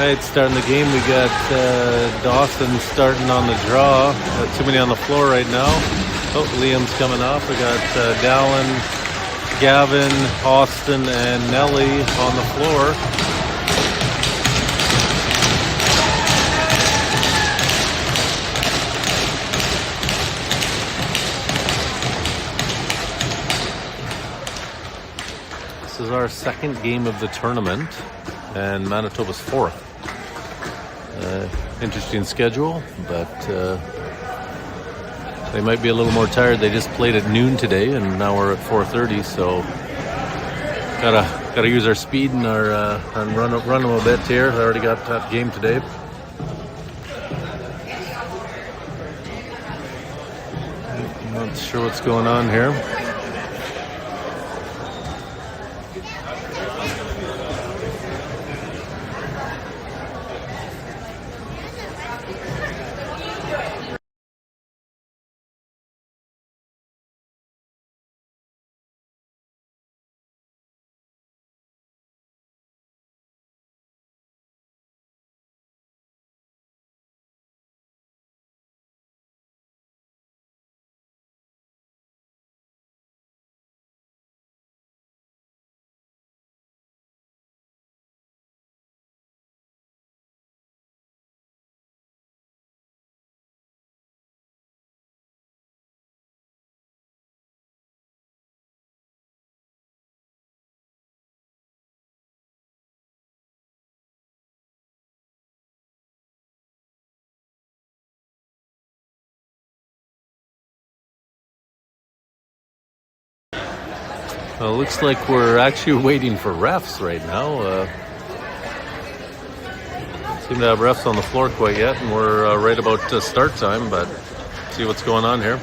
right, starting the game, we got Dawson starting on the draw. Too many on the floor right now. Oh, Liam's coming off. We got Dallin, Gavin, Austin, and Nelly on the floor. This is our second game of the tournament, and Manitoba's fourth. Interesting schedule, but they might be a little more tired. They just played at noon today, and now we're at 4:30. So gotta use our speed and our and run them a bit here. I already got that game today. I'm not sure what's going on here. Well, it looks like we're actually waiting for refs right now. Seem to have refs on the floor quite yet, and we're right about start time, but see what's going on here.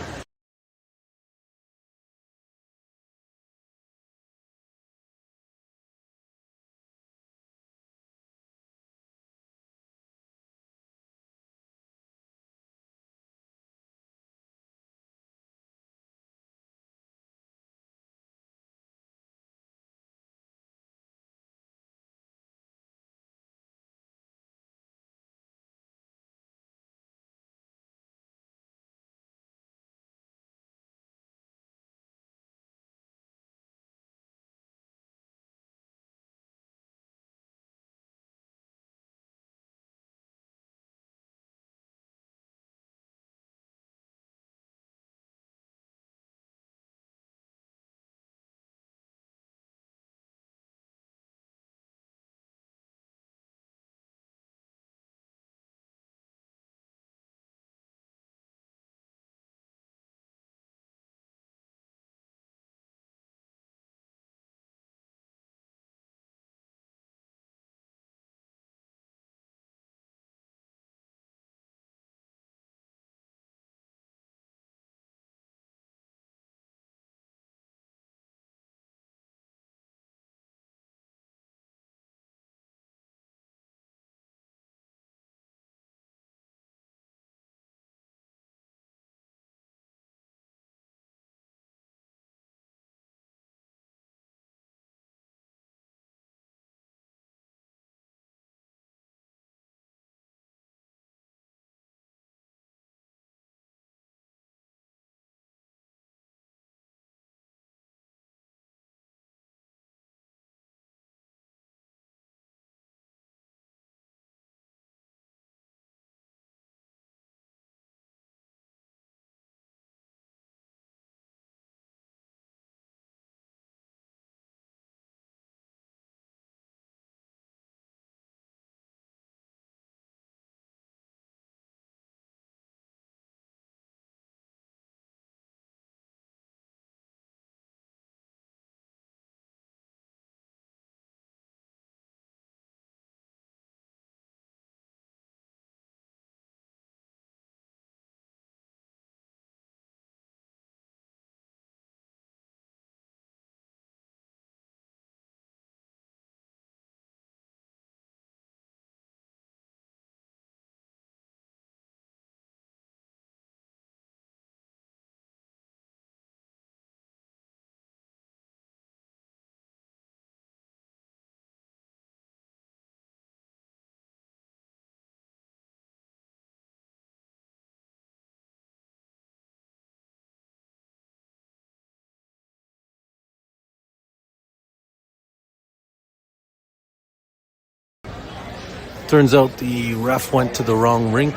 Turns out the ref went to the wrong rink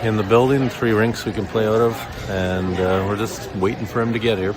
in the building. 3 rinks we can play out of, and we're just waiting for him to get here.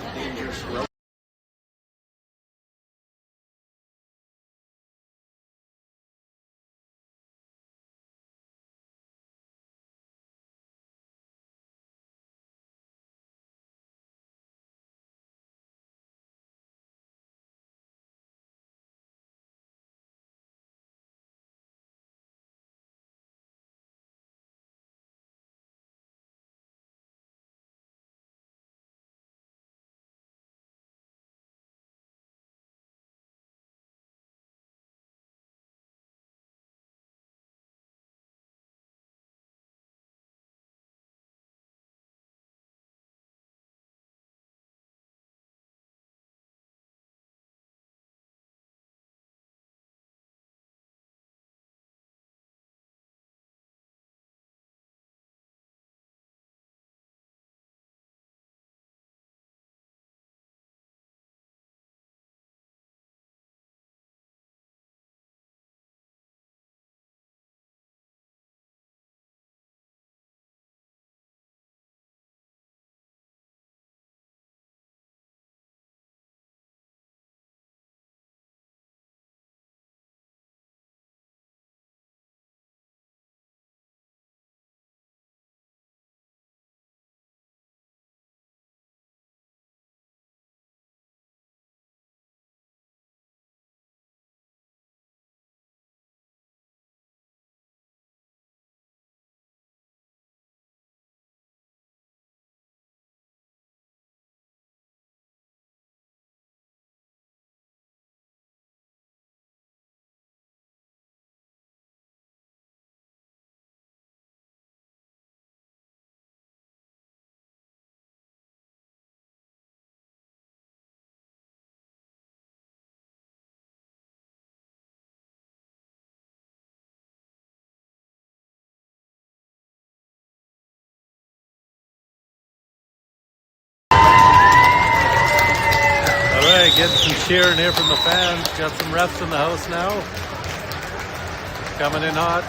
Alright, getting some cheering here from the fans. Got some refs in the house now. Coming in hot.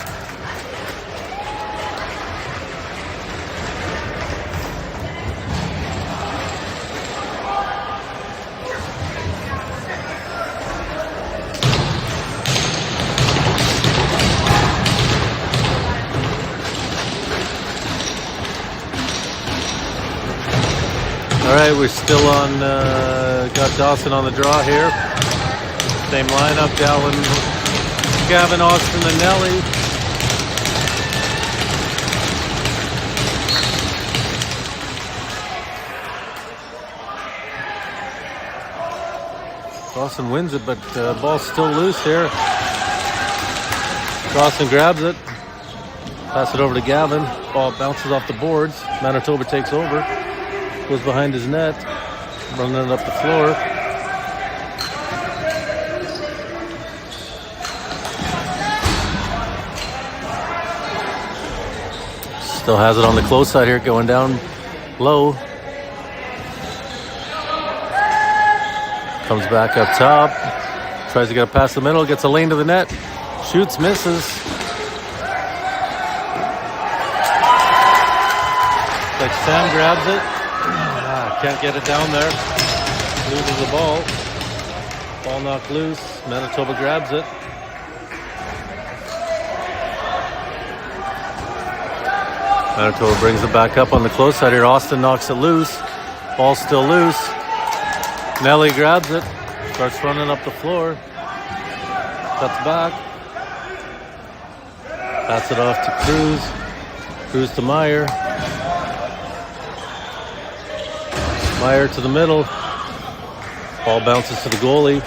Alright, we're still on, got Dawson on the draw here. Same lineup, Dallin, Gavin, Austin, and Nelly. Dawson wins it, but ball's still loose here. Dawson grabs it. Pass it over to Gavin. Ball bounces off the boards. Manitoba takes over. Goes behind his net, running it up the floor. Still has it on the close side here, going down low. Comes back up top. Tries to get it past the middle, gets a lane to the net. Shoots, misses. Like Sam grabs it. Can't get it down there. Loses the ball. Ball knocked loose. Manitoba grabs it. Manitoba brings it back up on the close side here. Austin knocks it loose. Ball's still loose. Nelly grabs it. Starts running up the floor. Cuts back. Pass it off to Cruz. Cruz to Meyer. Meyer to the middle. Ball bounces to the goalie.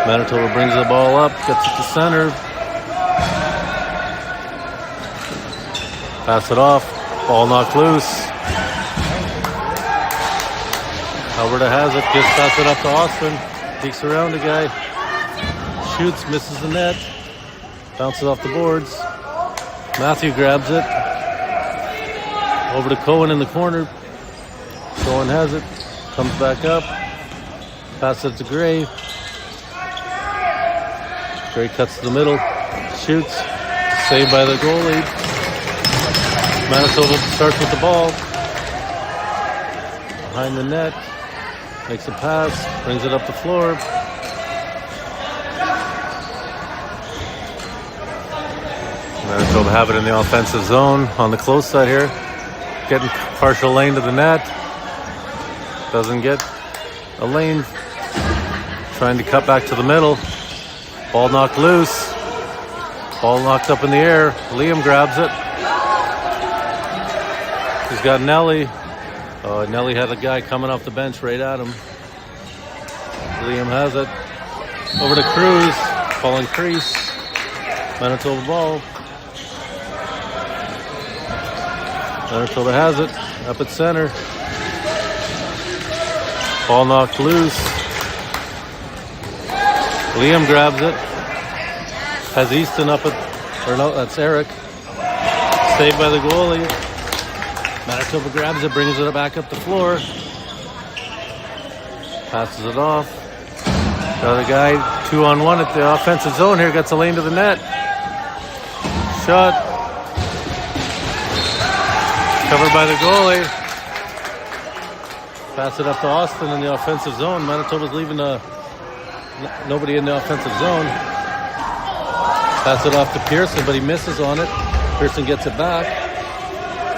Manitoba brings the ball up, gets it to center. Pass it off. Ball knocked loose. Alberta has it. Just pass it up to Austin. Peeks around the guy. Shoots, misses the net. Bounces off the boards. Matthew grabs it. Over to Cohen in the corner. Cohen has it. Comes back up. Passes it to Gray. Gray cuts to the middle, shoots, saved by the goalie. Manitoba starts with the ball. Behind the net, makes a pass, brings it up the floor. Manitoba have it in the offensive zone on the close side here. Getting partial lane to the net. Doesn't get a lane. Trying to cut back to the middle. Ball knocked loose. Ball knocked up in the air. Liam grabs it. He's got Nelly. Nelly had a guy coming off the bench right at him. Liam has it. Over to Cruz. Falling crease. Manitoba ball. Manitoba has it. Up at center. Ball knocked loose. Liam grabs it. Has Easton up at... Or no, that's Eric. Saved by the goalie. Manitoba grabs it, brings it back up the floor. Passes it off. Another guy, 2-on-1 at the offensive zone here. Gets a lane to the net. Shot. Covered by the goalie. Pass it up to Austin in the offensive zone. Manitoba's leaving nobody in the offensive zone. Pass it off to Pearson, but he misses on it. Pearson gets it back.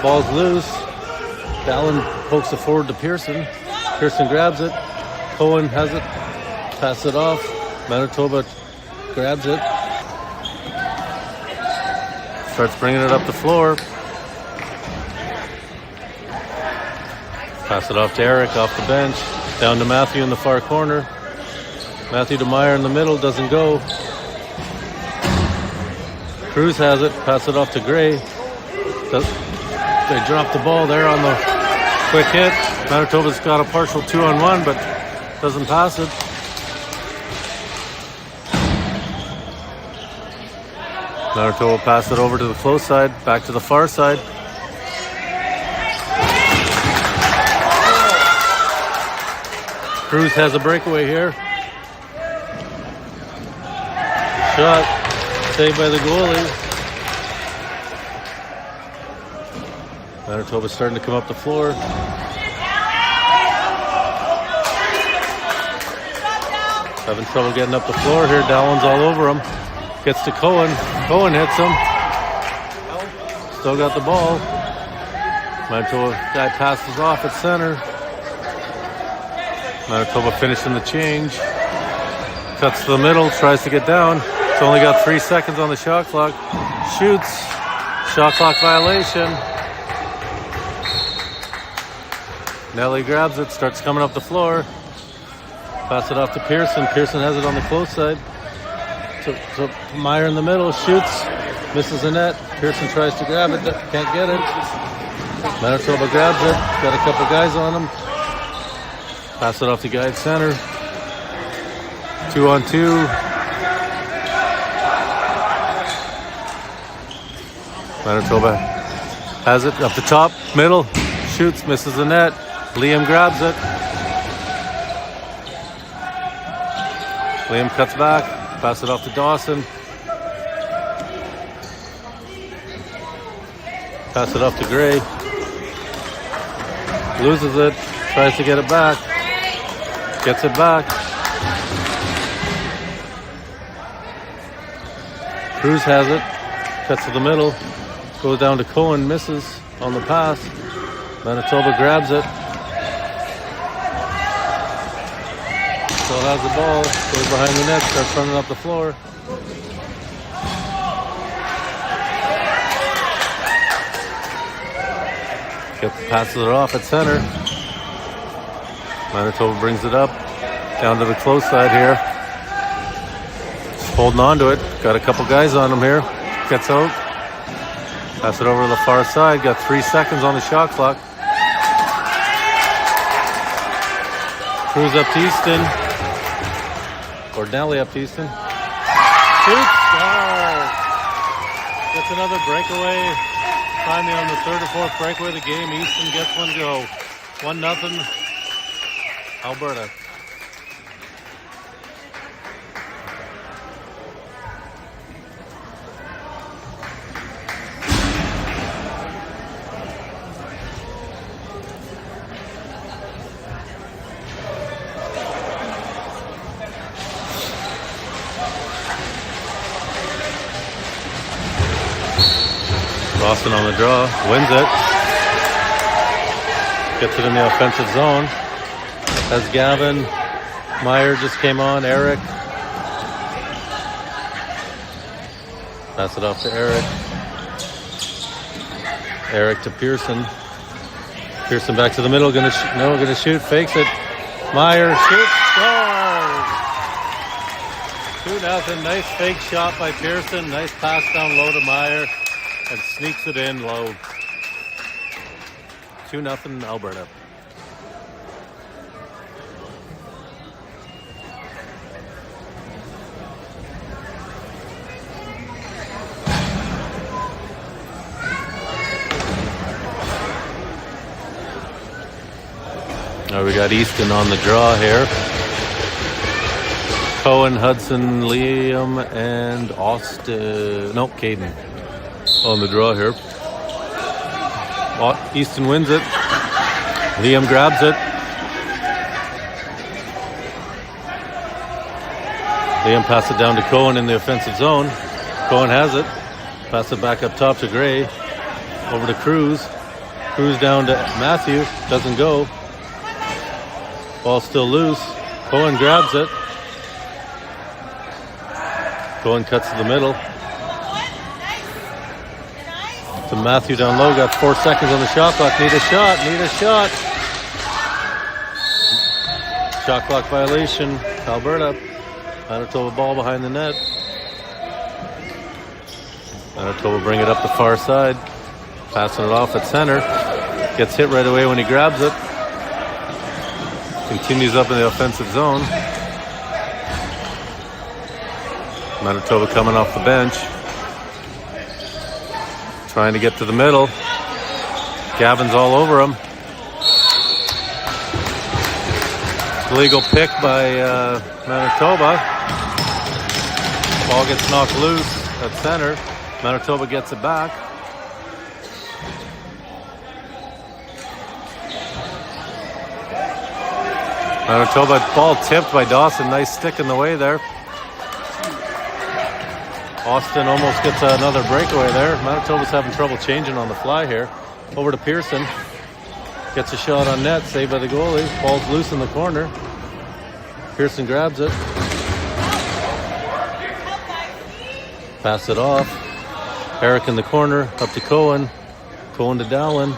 Ball's loose. Dallin pokes it forward to Pearson. Pearson grabs it. Cohen has it. Pass it off. Manitoba grabs it. Starts bringing it up the floor. Pass it off to Eric off the bench. Down to Matthew in the far corner. Matthew DeMeyer in the middle. Doesn't go. Cruz has it. Pass it off to Gray. They drop the ball there on the quick hit. Manitoba's got a partial 2-on-1, but doesn't pass it. Manitoba pass it over to the close side, back to the far side. Cruz has a breakaway here. Shot, saved by the goalie. Manitoba starting to come up the floor. Having trouble getting up the floor here. Dallin's all over him. Gets to Cohen. Cohen hits him. Still got the ball. Manitoba guy passes off at center. Manitoba finishing the change. Cuts to the middle. Tries to get down. It's only got 3 seconds on the shot clock. Shoots. Shot clock violation. Nelly grabs it. Starts coming up the floor. Pass it off to Pearson. Pearson has it on the close side. So Meyer in the middle, shoots, misses the net. Pearson tries to grab it, can't get it. Manitoba grabs it, got a couple guys on him. Pass it off to guy at center. 2-on-2. Manitoba has it up the top, middle, shoots, misses the net. Liam grabs it. Liam cuts back. Pass it off to Dawson. Pass it off to Gray. Loses it. Tries to get it back. Gets it back. Cruz has it. Cuts to the middle. Goes down to Cohen. Misses on the pass. Manitoba grabs it. Still has the ball, goes behind the net, starts running up the floor. Passes it off at center. Manitoba brings it up, down to the close side here. Just holding on to it, got a couple guys on him here. Gets out, pass it over to the far side, got 3 seconds on the shot clock. Cruz up to Easton. Nelly up to Easton. Shoots. Gets another breakaway. Finally on the third or fourth breakaway of the game. Easton gets one to go. 1-0. Alberta. Austin on the draw, wins it. Gets it in the offensive zone. As Gavin. Meyer just came on. Eric. Pass it off to Eric. Eric to Pearson. Pearson back to the middle. Gonna shoot. Fakes it. Meyer shoots. Scores. 2-0. Nice fake shot by Pearson. Nice pass down low to Meyer. And sneaks it in low. 2-0 Alberta. Now we got Easton on the draw here. Cohen, Hudson, Liam, and Austin. Nope, Caden on the draw here. Easton wins it. Liam grabs it. Liam passes it down to Cohen in the offensive zone. Cohen has it. Pass it back up top to Gray. Over to Cruz. Cruz down to Matthew. Doesn't go. Ball still loose. Cohen grabs it. Cohen cuts to the middle. To Matthew down low. Got 4 seconds on the shot clock. Need a shot. Shot clock violation. Alberta. Manitoba ball behind the net. Manitoba bring it up the far side. Passing it off at center. Gets hit right away when he grabs it. Continues up in the offensive zone. Manitoba coming off the bench. Trying to get to the middle. Gavin's all over him. Illegal pick by Manitoba. Ball gets knocked loose at center. Manitoba gets it back. Manitoba ball tipped by Dawson. Nice stick in the way there. Austin almost gets another breakaway there. Manitoba's having trouble changing on the fly here. Over to Pearson. Gets a shot on net. Saved by the goalie. Ball's loose in the corner. Pearson grabs it. Pass it off. Eric in the corner. Up to Cohen. Cohen to Dallin.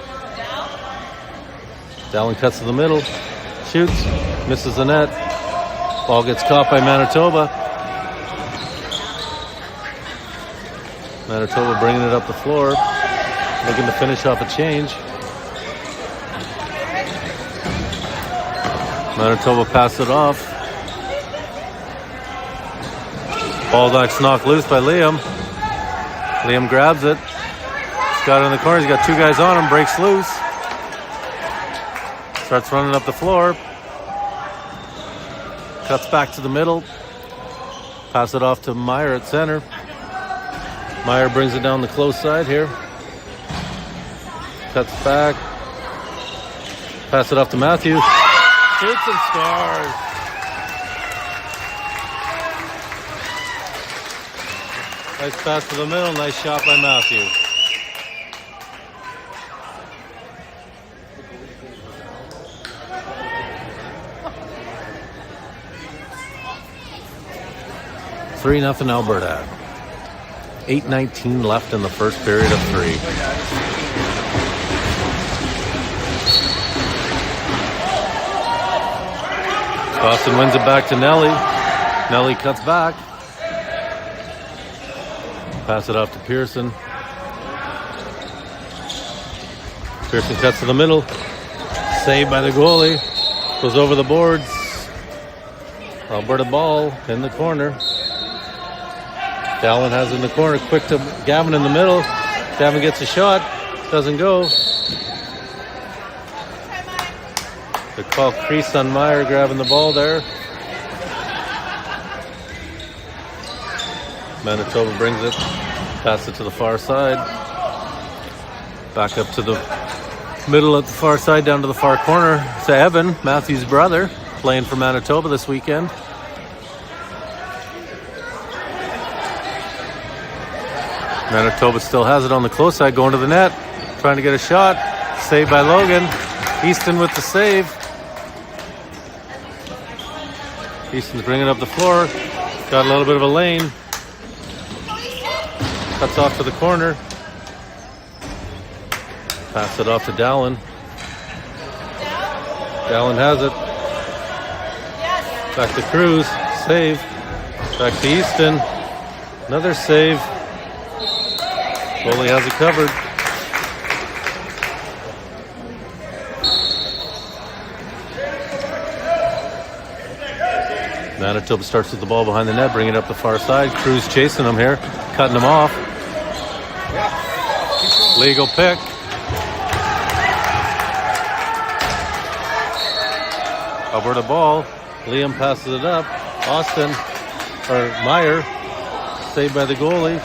Dallin cuts to the middle. Shoots. Misses the net. Ball gets caught by Manitoba. Manitoba bringing it up the floor. Looking to finish off a change. Manitoba passed it off. Ball that's knocked loose by Liam. Liam grabs it. He's got it in the corner. He's got 2 guys on him. Breaks loose. Starts running up the floor. Cuts back to the middle. Pass it off to Meyer at center. Meyer brings it down the close side here. Cuts back. Pass it off to Matthew. Shoots and scores. Nice pass to the middle. Nice shot by Matthew. Three 0 Alberta. 8:19 left in the first period of 3. Boston wins it back to Nelly. Nelly cuts back. Pass it off to Pearson. Pearson cuts to the middle. Saved by the goalie. Goes over the boards. Alberta ball in the corner. Dallin has it in the corner. Quick to Gavin in the middle. Gavin gets a shot. Doesn't go. The call crease on Meyer grabbing the ball there. Manitoba brings it. Pass it to the far side. Back up to the middle at the far side, down to the far corner. It's Evan, Matthew's brother, playing for Manitoba this weekend. Manitoba still has it on the close side, going to the net, trying to get a shot. Saved by Logan. Easton with the save. Easton's bringing up the floor. Got a little bit of a lane. Cuts off to the corner. Pass it off to Dallin. Dallin has it. Back to Cruz. Save. Back to Easton. Another save. Goalie has it covered. Manitoba starts with the ball behind the net, bringing it up the far side. Cruz chasing him here, cutting him off. Legal pick. Alberta ball. Liam passes it up. Austin, or Meyer, saved by the goalie.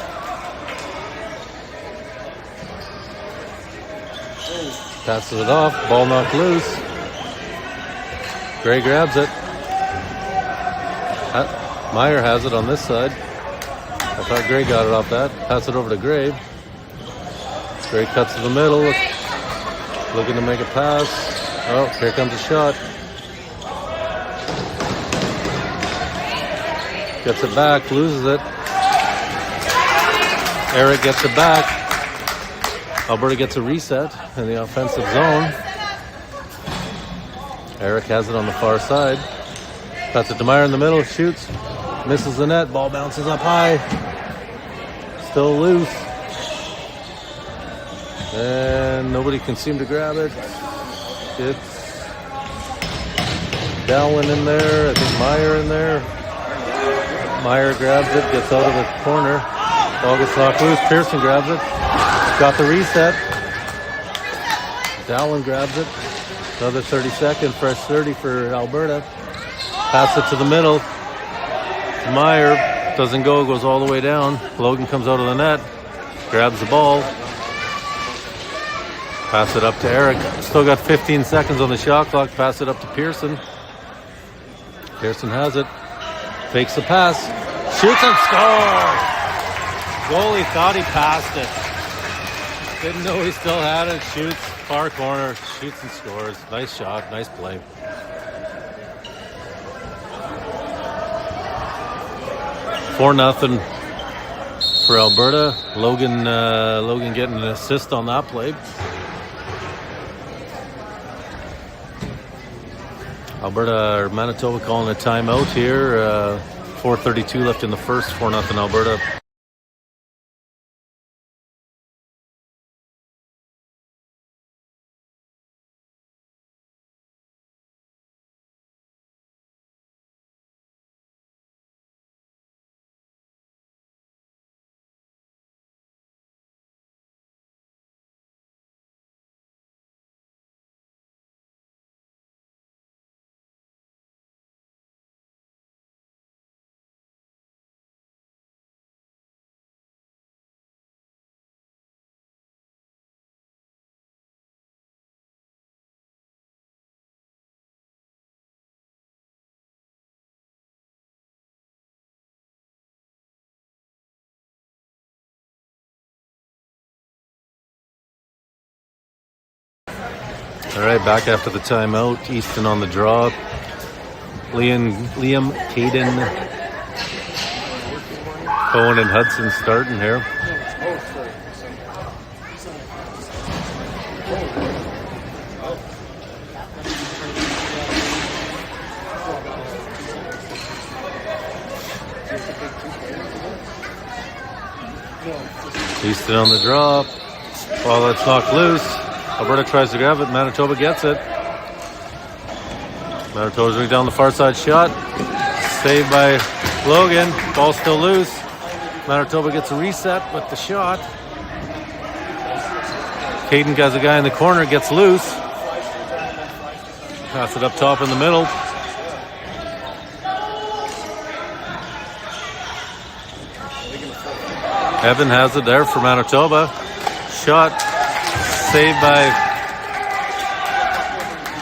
Passes it off. Ball knocked loose. Gray grabs it. Meyer has it on this side. I thought Gray got it off that. Pass it over to Gray. Gray cuts to the middle. Looking to make a pass. Oh, here comes a shot. Gets it back, loses it. Eric gets it back. Alberta gets a reset in the offensive zone. Eric has it on the far side. Cuts it to Meyer in the middle, shoots. Misses the net, ball bounces up high. Still loose. And nobody can seem to grab it. It's Dallin in there, I think Meyer in there. Meyer grabs it, gets out of the corner. Ball gets knocked loose, Pearson grabs it. Got the reset. Dallin grabs it. Another 30-second, fresh 30 for Alberta. Pass it to the middle. Meyer doesn't go, goes all the way down. Logan comes out of the net, grabs the ball. Pass it up to Eric. Still got 15 seconds on the shot clock. Pass it up to Pearson. Pearson has it. Fakes the pass. Shoots and scores! Goalie thought he passed it. Didn't know he still had it. Shoots, far corner. Shoots and scores. Nice shot, nice play. Four nothing for Alberta. Logan getting an assist on that play. Alberta or Manitoba calling a timeout here. 4:32 left in the first. 4-0 Alberta. All right, back after the timeout. Easton on the draw. Liam, Caden, Cohen, and Hudson starting here. Easton on the draw. Ball that's knocked loose. Alberta tries to grab it. Manitoba gets it. Manitoba's running down the far side shot. Saved by Logan. Ball still loose. Manitoba gets a reset with the shot. Caden has a guy in the corner. Gets loose. Pass it up top in the middle. Evan has it there for Manitoba. Shot. Saved by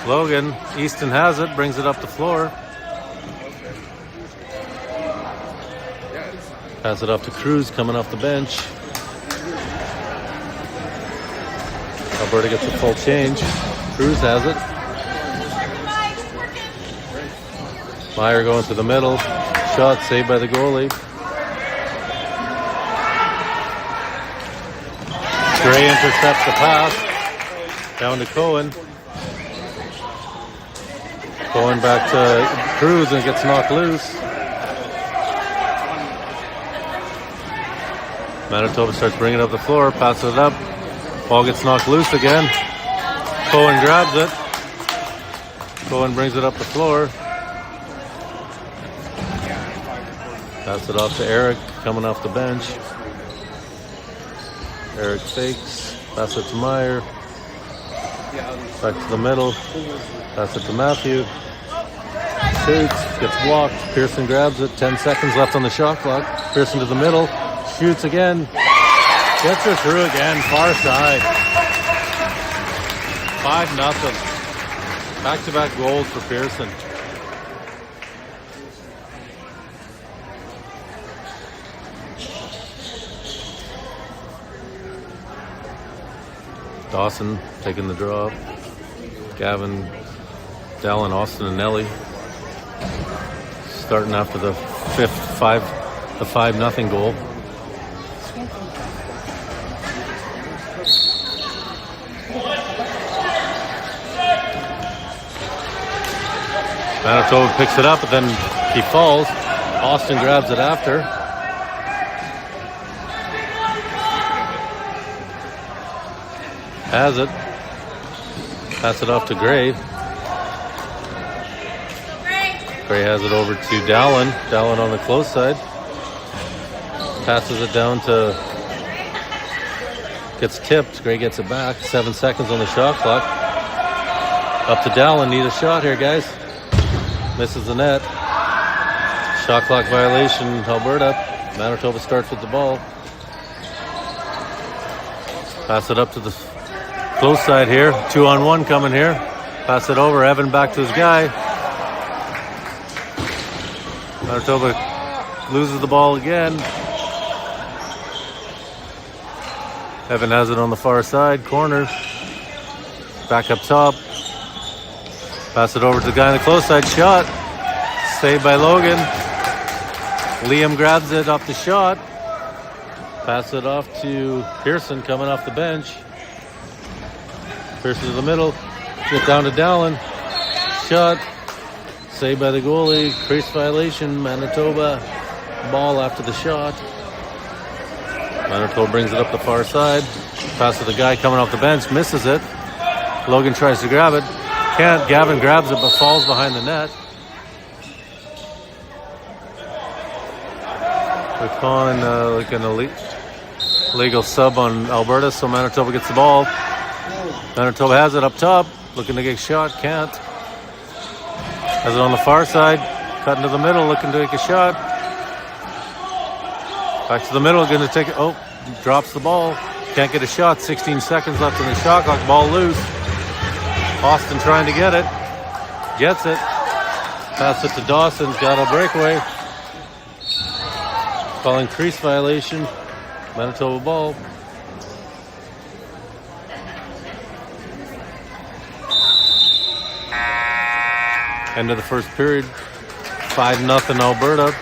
Logan. Easton has it, brings it up the floor. Pass it off to Cruz coming off the bench. Alberta gets a full change. Cruz has it. Meyer going to the middle. Shot saved by the goalie. Gray intercepts the pass. Down to Cohen. Cohen back to Cruz and gets knocked loose. Manitoba starts bringing it up the floor. Passes it up. Ball gets knocked loose again. Cohen grabs it. Cohen brings it up the floor. Pass it off to Eric, coming off the bench. Eric fakes. Pass it to Meyer. Back to the middle. Pass it to Matthew. Shoots. Gets blocked. Pearson grabs it. 10 seconds left on the shot clock. Pearson to the middle. Shoots again. Gets her through again. Far side. 5-0. Back-to-back goals for Pearson. Dawson taking the draw. Gavin, Dallin, Austin, and Nelly starting after the 5-0 goal. Manitoba picks it up, but then he falls. Austin grabs it after. Has it. Pass it off to Gray. Gray has it over to Dallin. Dallin on the close side. Passes it down to... Gets tipped. Gray gets it back. 7 seconds on the shot clock. Up to Dallin. Need a shot here, guys. Misses the net. Shot clock violation, Alberta. Manitoba starts with the ball. Pass it up to the close side here. 2-on-1 coming here. Pass it over. Evan back to his guy. Manitoba loses the ball again. Evan has it on the far side. Corner. Back up top. Pass it over to the guy on the close side. Shot. Saved by Logan. Liam grabs it off the shot. Pass it off to Pearson coming off the bench. Pearson to the middle. Get down to Dallin. Shot. Saved by the goalie. Crease violation. Manitoba. Ball after the shot. Manitoba brings it up the far side. Pass to the guy coming off the bench. Misses it. Logan tries to grab it. Can't. Gavin grabs it but falls behind the net. They're calling like an illegal sub on Alberta, so Manitoba gets the ball. Manitoba has it up top, looking to get shot, can't. Has it on the far side, cutting to the middle, looking to take a shot. Back to the middle, going to take it. Oh, drops the ball. Can't get a shot. 16 seconds left in the shot clock. Ball loose. Austin trying to get it. Gets it. Pass it to Dawson. Got a breakaway. Calling crease violation. Manitoba ball. End of the first period. 5-0 Alberta.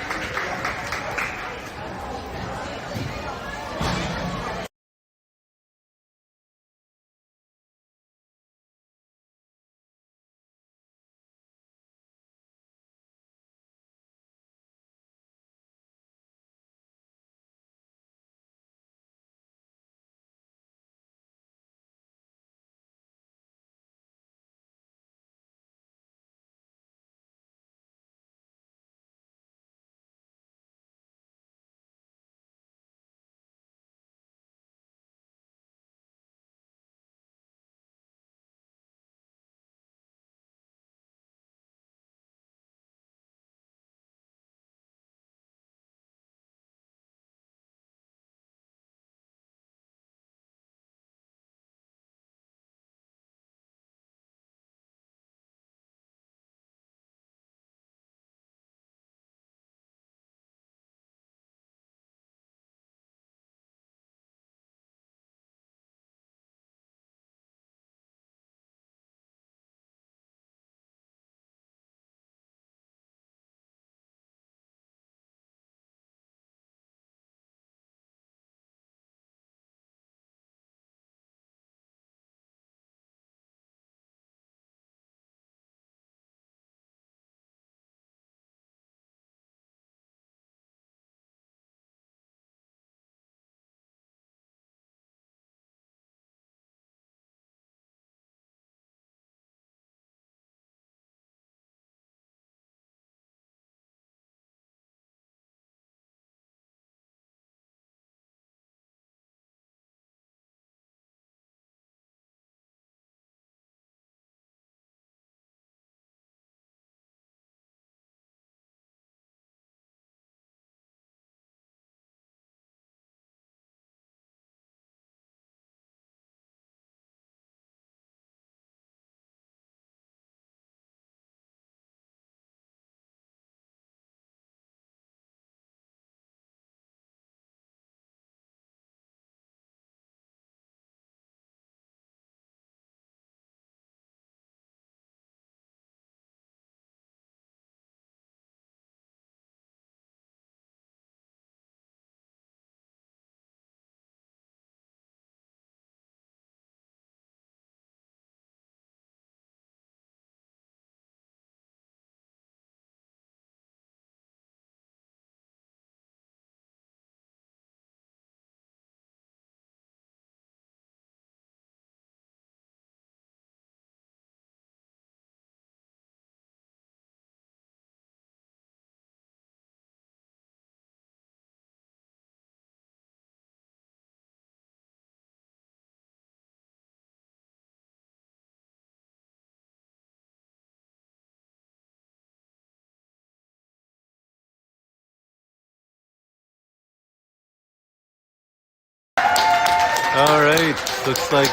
All right, looks like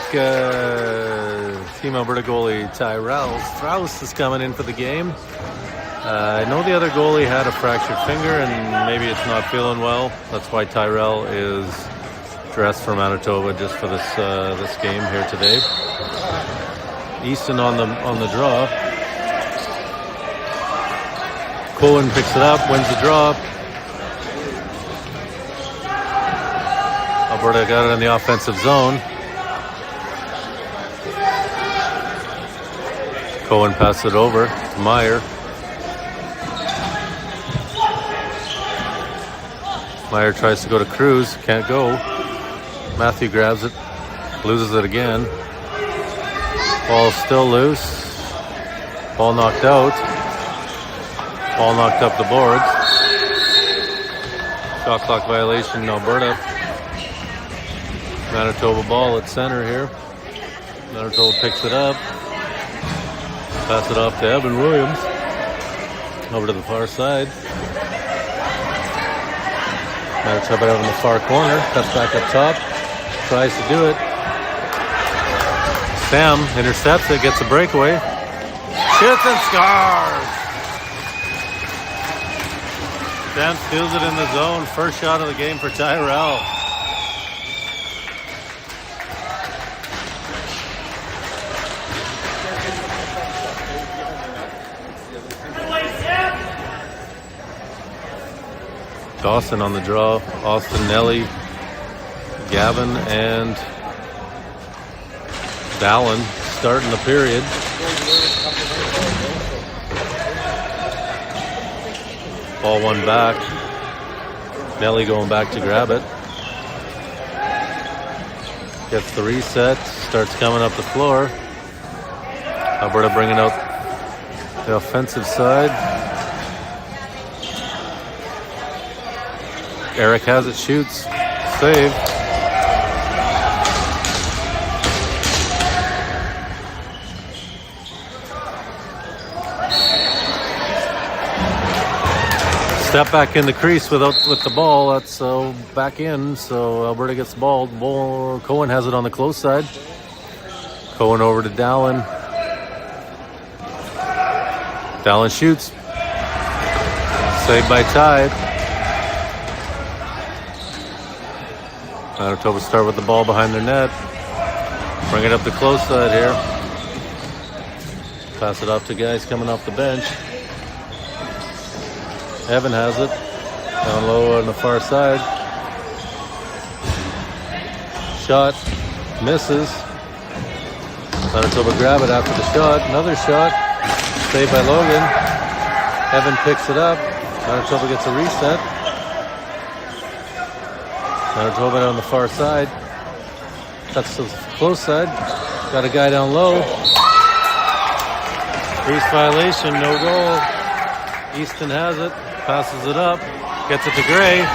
Team Alberta goalie Tyrell Strauss is coming in for the game. I know the other goalie had a fractured finger and maybe it's not feeling well. That's why Tyrell is dressed for Manitoba just for this game here today. Easton on the draw. Cohen picks it up, wins the draw. Alberta got it in the offensive zone. Cohen passes it over to Meyer. Meyer tries to go to Cruz, can't go. Matthew grabs it, loses it again. Ball's still loose. Ball knocked out. Ball knocked up the boards. Shot clock violation in Alberta. Manitoba ball at center here. Manitoba picks it up. Pass it off to Evan Williams. Over to the far side. Manitoba out in the far corner. Cuts back up top. Tries to do it. Sam intercepts it, gets a breakaway. Shoots and scores! Sam steals it in the zone. First shot of the game for Tyrell. Dawson on the draw. Austin, Nelly, Gavin, and Dallin starting the period. Ball one back. Nelly going back to grab it. Gets the reset. Starts coming up the floor. Alberta bringing out the offensive side. Eric has it, shoots, save. Step back in the crease with the ball. That's back in. So Alberta gets the ball. Cohen has it on the close side. Cohen over to Dallin. Dallin shoots. Saved by Tide. Manitoba start with the ball behind their net. Bring it up the close side here. Pass it off to guys coming off the bench. Evan has it. Down low on the far side. Shot. Misses. Manitoba grab it after the shot. Another shot. Saved by Logan. Evan picks it up. Manitoba gets a reset. Manitoba on the far side. Cuts to the close side. Got a guy down low. Crease violation, no goal. Easton has it. Passes it up. Gets it to Gray.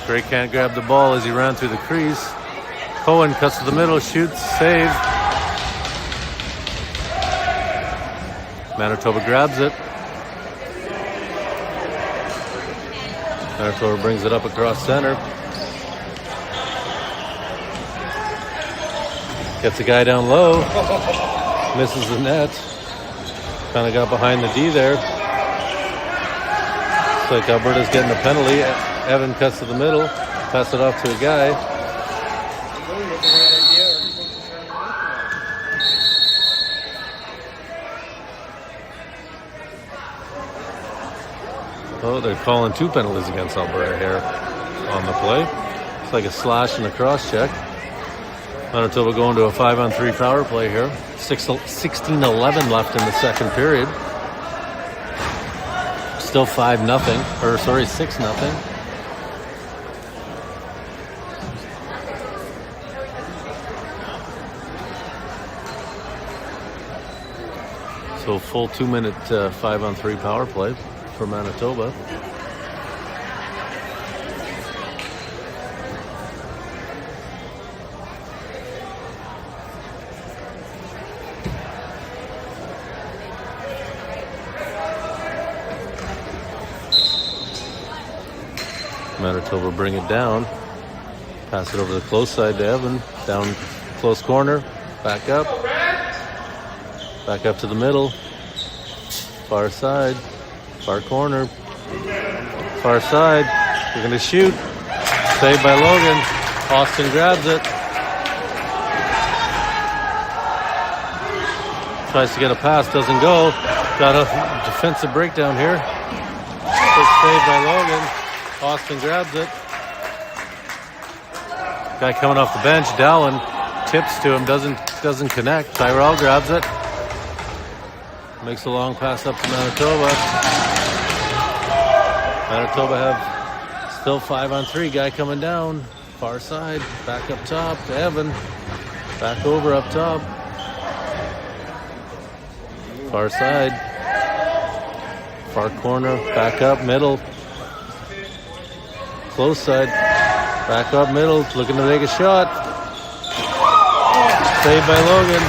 Gray can't grab the ball as he ran through the crease. Cohen cuts to the middle, shoots, save. Manitoba grabs it. Manitoba brings it up across center. Gets a guy down low. Misses the net. Kind of got behind the D there. Looks like Alberta's getting a penalty. Evan cuts to the middle. Pass it off to a guy. Oh, they're calling two penalties against Alberta here on the play. It's like a slash and a cross check. Manitoba going to a 5-on-3 power play here. 16-11 left in the second period. Still 5-0, or sorry, 6-0. So full 2-minute 5-on-3 power play for Manitoba. Manitoba bring it down. Pass it over the close side to Evan. Down close corner. Back up. Back up to the middle. Far side. Far corner. Far side. We're going to shoot. Saved by Logan. Austin grabs it. Tries to get a pass. Doesn't go. Got a defensive breakdown here. Quick save by Logan. Austin grabs it. Guy coming off the bench, Dallin, tips to him, doesn't connect. Tyrell grabs it. Makes a long pass up to Manitoba. Manitoba have still 5-on-3. Guy coming down. Far side. Back up top to Evan. Back over up top. Far side. Far corner. Back up middle. Close side. Back up middle. Looking to make a shot. Saved by Logan.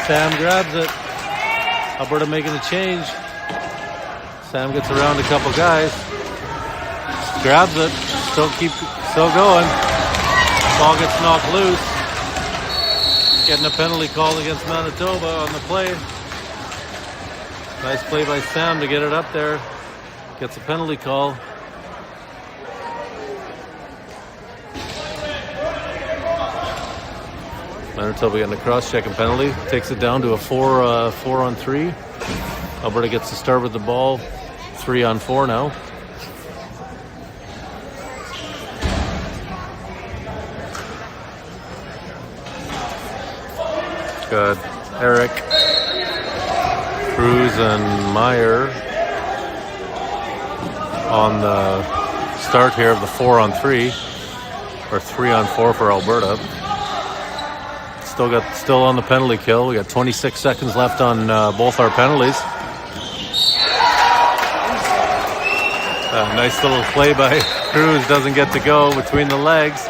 Sam grabs it. Alberta making a change. Sam gets around a couple guys. Grabs it. Still going. Ball gets knocked loose. Getting a penalty called against Manitoba on the play. Nice play by Sam to get it up there. Gets a penalty call. Manitoba getting a cross-checking penalty. Takes it down to a 4-on-3. Alberta gets to start with the ball. 3-on-4 now. Got Eric, Cruz, and Meyer on the start here of the 4-on-3, or 3-on-4 for Alberta. Still on the penalty kill. We got 26 seconds left on both our penalties. Nice little play by Cruz. Doesn't get to go between the legs.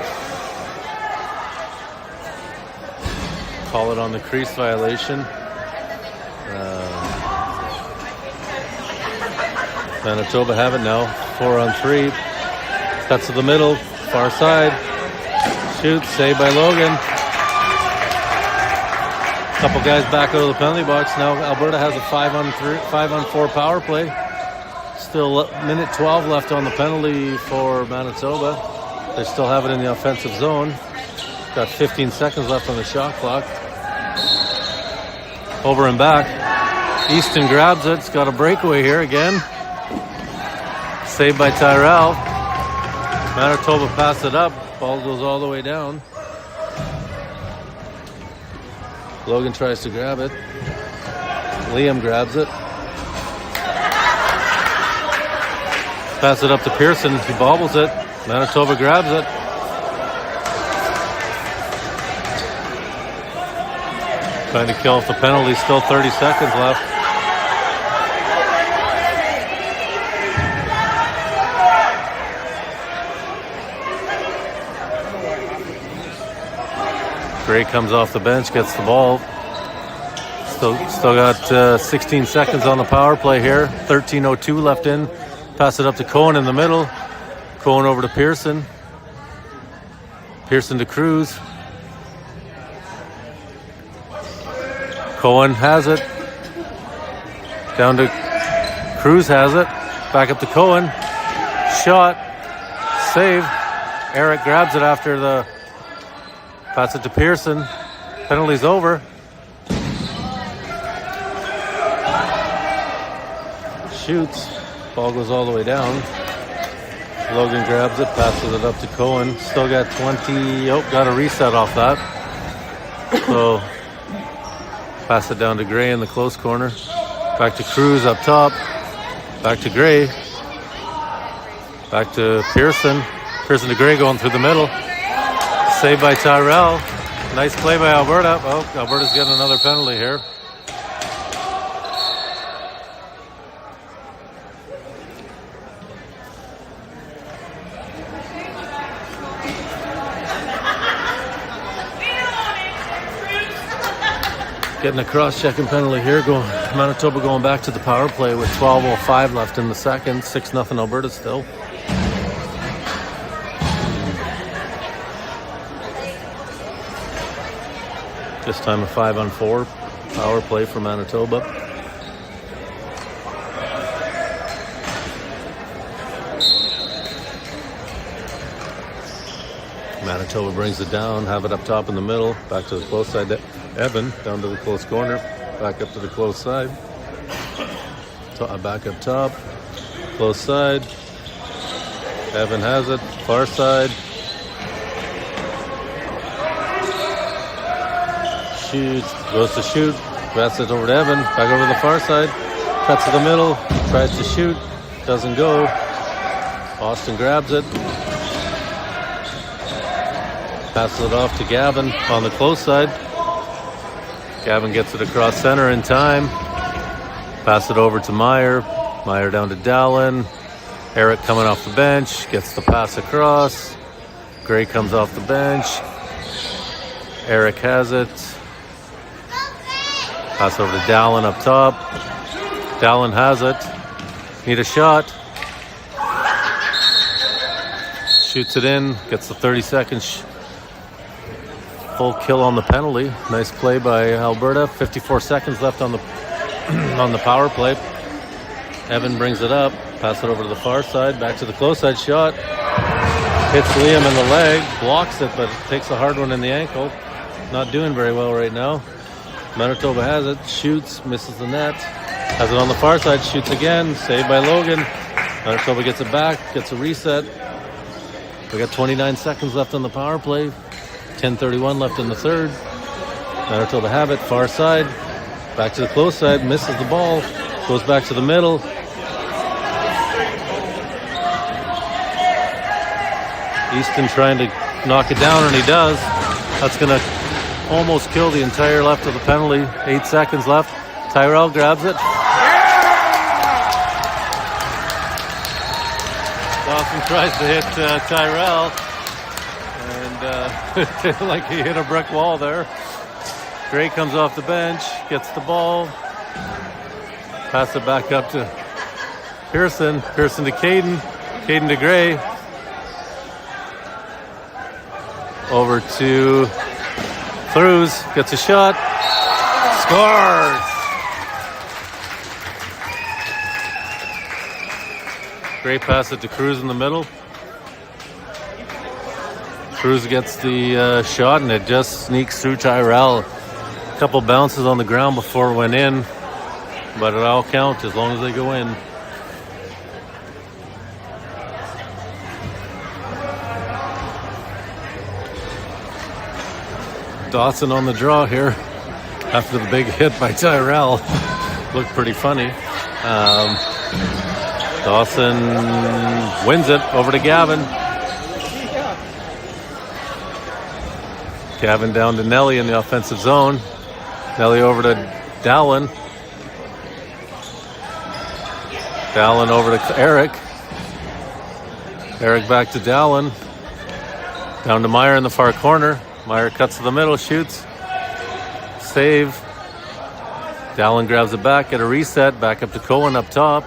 Call it on the crease violation. Manitoba have it now. 4-on-3. Cuts to the middle. Far side. Shoots. Saved by Logan. Couple guys back out of the penalty box. Now Alberta has a 5-on-4 power play. Still minute 12 left on the penalty for Manitoba. They still have it in the offensive zone. Got 15 seconds left on the shot clock. Over and back. Easton grabs it. It's got a breakaway here again. Saved by Tyrell. Manitoba pass it up. Ball goes all the way down. Logan tries to grab it. Liam grabs it. Pass it up to Pearson. He bobbles it. Manitoba grabs it. Trying to kill off the penalty. Still 30 seconds left. Gray comes off the bench, gets the ball. Still got 16 seconds on the power play here. 13:02 left in. Pass it up to Cohen in the middle. Cohen over to Pearson. Pearson to Cruz. Cohen has it. Down to Cruz has it. Back up to Cohen. Shot. Save. Eric grabs it after the... Pass it to Pearson. Penalty's over. Shoots. Ball goes all the way down. Logan grabs it, passes it up to Cohen. Still got 20. Oh, got a reset off that. So, pass it down to Gray in the close corner. Back to Cruz up top. Back to Gray. Back to Pearson. Pearson to Gray going through the middle. Saved by Tyrell. Nice play by Alberta. Oh, Alberta's getting another penalty here. Getting a cross-checking penalty here. Manitoba going back to the power play with 12:05 left in the second. 6-0 Alberta still. This time a 5-on-4 power play for Manitoba. Manitoba brings it down, have it up top in the middle, back to the close side. Evan down to the close corner, back up to the close side. Back up top, close side. Evan has it, far side. Shoots, goes to shoot, passes it over to Evan, back over to the far side. Cuts to the middle, tries to shoot, doesn't go. Austin grabs it. Passes it off to Gavin on the close side. Gavin gets it across center in time. Pass it over to Meyer. Meyer down to Dallin. Eric coming off the bench. Gets the pass across. Gray comes off the bench. Eric has it. Pass over to Dallin up top. Dallin has it. Need a shot. Shoots it in. Gets the 30-second full kill on the penalty. Nice play by Alberta. 54 seconds left on the on the power play. Evan brings it up. Pass it over to the far side. Back to the close side shot. Hits Liam in the leg. Blocks it, but takes a hard one in the ankle. Not doing very well right now. Manitoba has it. Shoots. Misses the net. Has it on the far side. Shoots again. Saved by Logan. Manitoba gets it back. Gets a reset. We got 29 seconds left on the power play. 10:31 left in the third. Manitoba have it, far side. Back to the close side, misses the ball. Goes back to the middle. Easton trying to knock it down, and he does. That's going to almost kill the entire left of the penalty. 8 seconds left. Tyrell grabs it. Dawson tries to hit Tyrell. Like he hit a brick wall there. Gray comes off the bench, gets the ball, pass it back up to Pearson. Pearson to Caden. Caden to Gray. Over to Cruz, gets a shot, scores. Gray pass it to Cruz in the middle. Cruz gets the shot, and it just sneaks through Tyrell. A couple bounces on the ground before it went in, but it all counts as long as they go in. Dawson on the draw here after the big hit by Tyrell. Looked pretty funny. Dawson wins it over to Gavin. Gavin down to Nelly in the offensive zone. Nelly over to Dallin. Dallin over to Eric. Eric back to Dallin. Down to Meyer in the far corner. Meyer cuts to the middle, shoots. Save. Dallin grabs it back, get a reset. Back up to Cohen up top.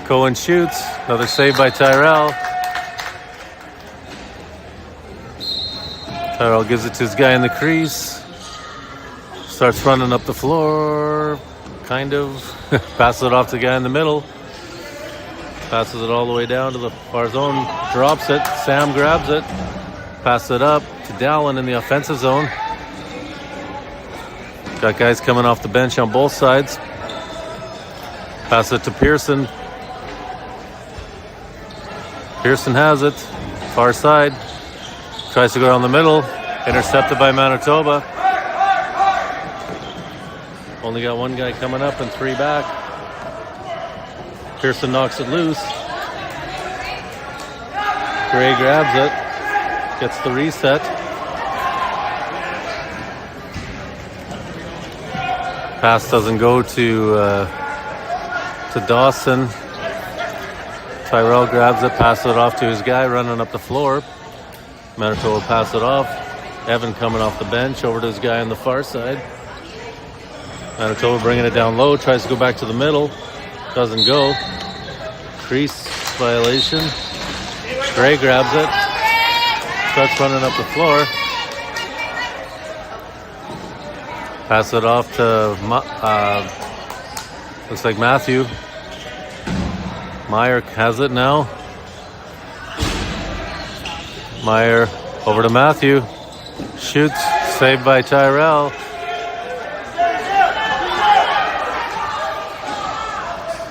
Cohen shoots. Another save by Tyrell. Tyrell gives it to his guy in the crease. Starts running up the floor. Kind of. Passes it off to the guy in the middle. Passes it all the way down to the far zone. Drops it. Sam grabs it. Passes it up to Dallin in the offensive zone. Got guys coming off the bench on both sides. Pass it to Pearson. Pearson has it. Far side. Tries to go down the middle. Intercepted by Manitoba. Only got one guy coming up and three back. Pearson knocks it loose. Gray grabs it. Gets the reset. Pass doesn't go to Dawson. Tyrell grabs it, passes it off to his guy running up the floor. Manitoba pass it off. Evan coming off the bench over to his guy on the far side. Manitoba bringing it down low, tries to go back to the middle. Doesn't go. Crease violation. Gray grabs it. Starts running up the floor. Pass it off to, looks like Matthew. Meyer has it now. Meyer over to Matthew. Shoots. Saved by Tyrell.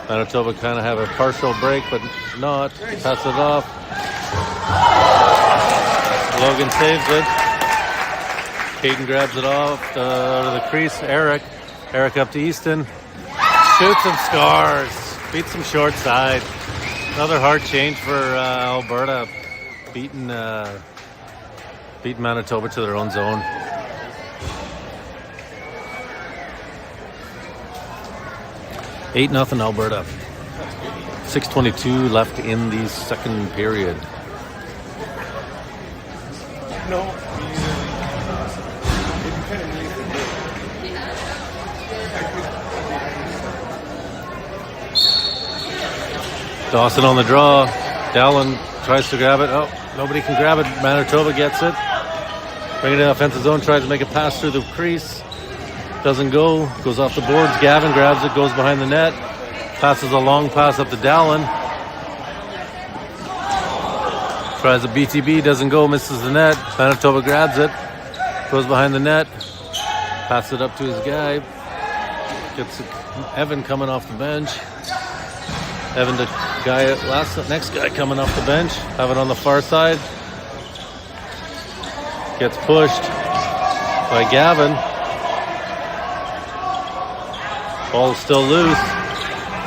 Manitoba kind of have a partial break, but not. Pass it off. Logan saves it. Caden grabs it off to the crease. Eric up to Easton. Shoots and scores. Beats him short side. Another hard change for Alberta. Beating Manitoba to their own zone. Eight 0 Alberta. 6:22 left in the second period. Dawson on the draw. Dallin tries to grab it. Oh, nobody can grab it. Manitoba gets it. Bring it in the offensive zone. Tries to make a pass through the crease. Doesn't go. Goes off the boards. Gavin grabs it. Goes behind the net. Passes a long pass up to Dallin. Tries a BTB. Doesn't go. Misses the net. Manitoba grabs it. Goes behind the net. Passes it up to his guy. Gets Evan coming off the bench. Evan, the guy, next guy coming off the bench. Have it on the far side. Gets pushed by Gavin. Ball is still loose.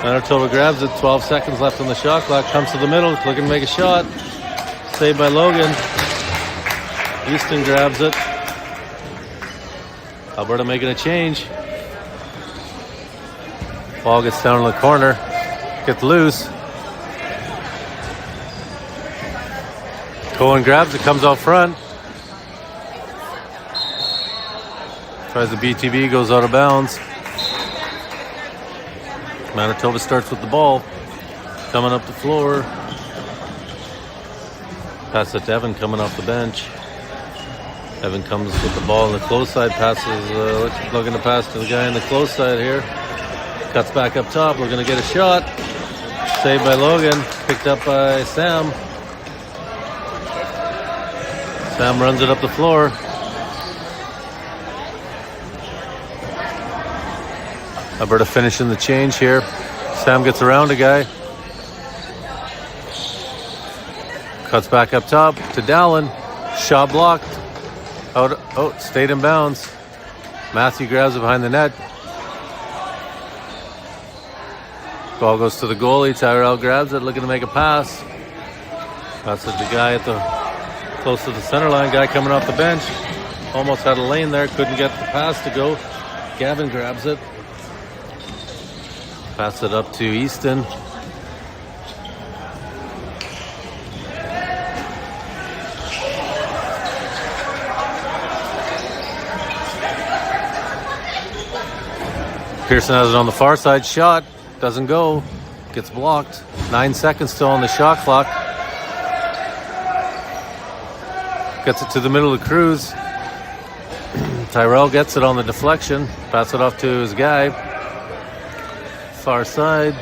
Manitoba grabs it. 12 seconds left on the shot clock. Comes to the middle, looking to make a shot. Saved by Logan. Easton grabs it. Alberta making a change. Ball gets down in the corner. Gets loose. Cohen grabs it, comes out front. Tries the BTB, goes out of bounds. Manitoba starts with the ball. Coming up the floor. Pass it to Evan coming off the bench. Evan comes with the ball on the close side. Passes, looking to pass to the guy on the close side here. Cuts back up top. We're going to get a shot. Saved by Logan. Picked up by Sam. Sam runs it up the floor. Alberta finishing the change here. Sam gets around a guy. Cuts back up top to Dallin. Shot blocked. Out. Oh, stayed in bounds. Matthew grabs it behind the net. Ball goes to the goalie. Tyrell grabs it, looking to make a pass. Passes the guy at the close to the center line. Guy coming off the bench. Almost had a lane there. Couldn't get the pass to go. Gavin grabs it. Pass it up to Easton. Pearson has it on the far side. Shot. Doesn't go. Gets blocked. 9 seconds still on the shot clock. Gets it to the middle of the crews. Tyrell gets it on the deflection. Pass it off to his guy. Far side.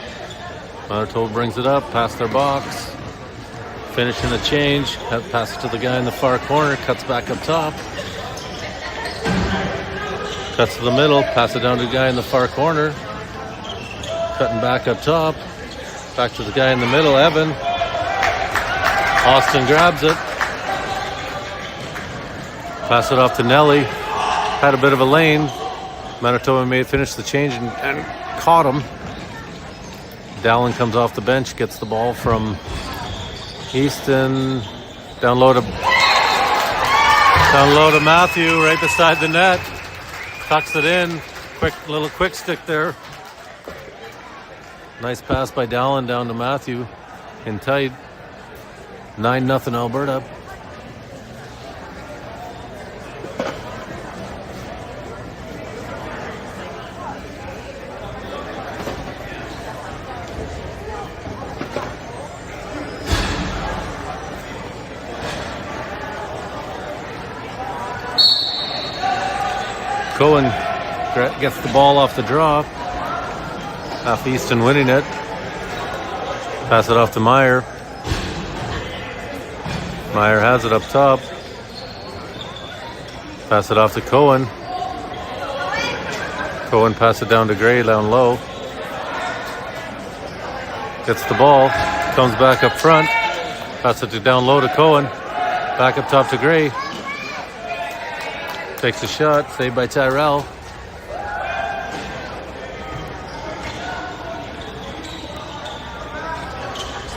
Manitoba brings it up. Past their box. Finishing the change. Pass it to the guy in the far corner. Cuts back up top. Cuts to the middle. Pass it down to the guy in the far corner. Cutting back up top. Back to the guy in the middle, Evan. Austin grabs it. Pass it off to Nelly. Had a bit of a lane. Manitoba may finish the change and caught him. Dallin comes off the bench, gets the ball from Easton. Down low to Matthew, right beside the net. Tucks it in. Little quick stick there. Nice pass by Dallin down to Matthew in tight. 9-0 Alberta. Cohen gets the ball off the draw. Half Easton winning it. Pass it off to Meyer. Meyer has it up top. Pass it off to Cohen. Cohen pass it down to Gray down low. Gets the ball. Comes back up front. Pass it down low to Cohen. Back up top to Gray. Takes a shot. Saved by Tyrell.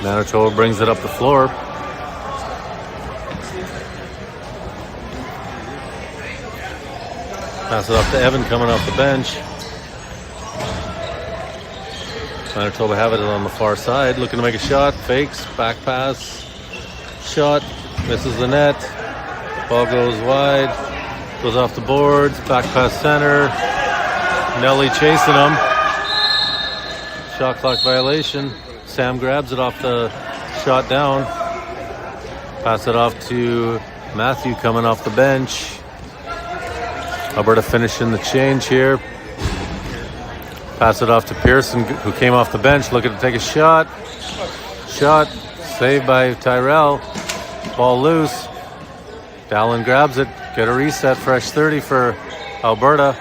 Manitoba brings it up the floor. Pass it off to Evan coming off the bench. Manitoba have it on the far side. Looking to make a shot. Fakes. Back pass. Shot. Misses the net. Ball goes wide. Goes off the boards. Back pass center. Nelly chasing him. Shot clock violation. Sam grabs it off the shot down. Pass it off to Matthew coming off the bench. Alberta finishing the change here. Pass it off to Pearson, who came off the bench, looking to take a shot. Shot saved by Tyrell. Ball loose. Dallin grabs it. Get a reset. Fresh 30 for Alberta.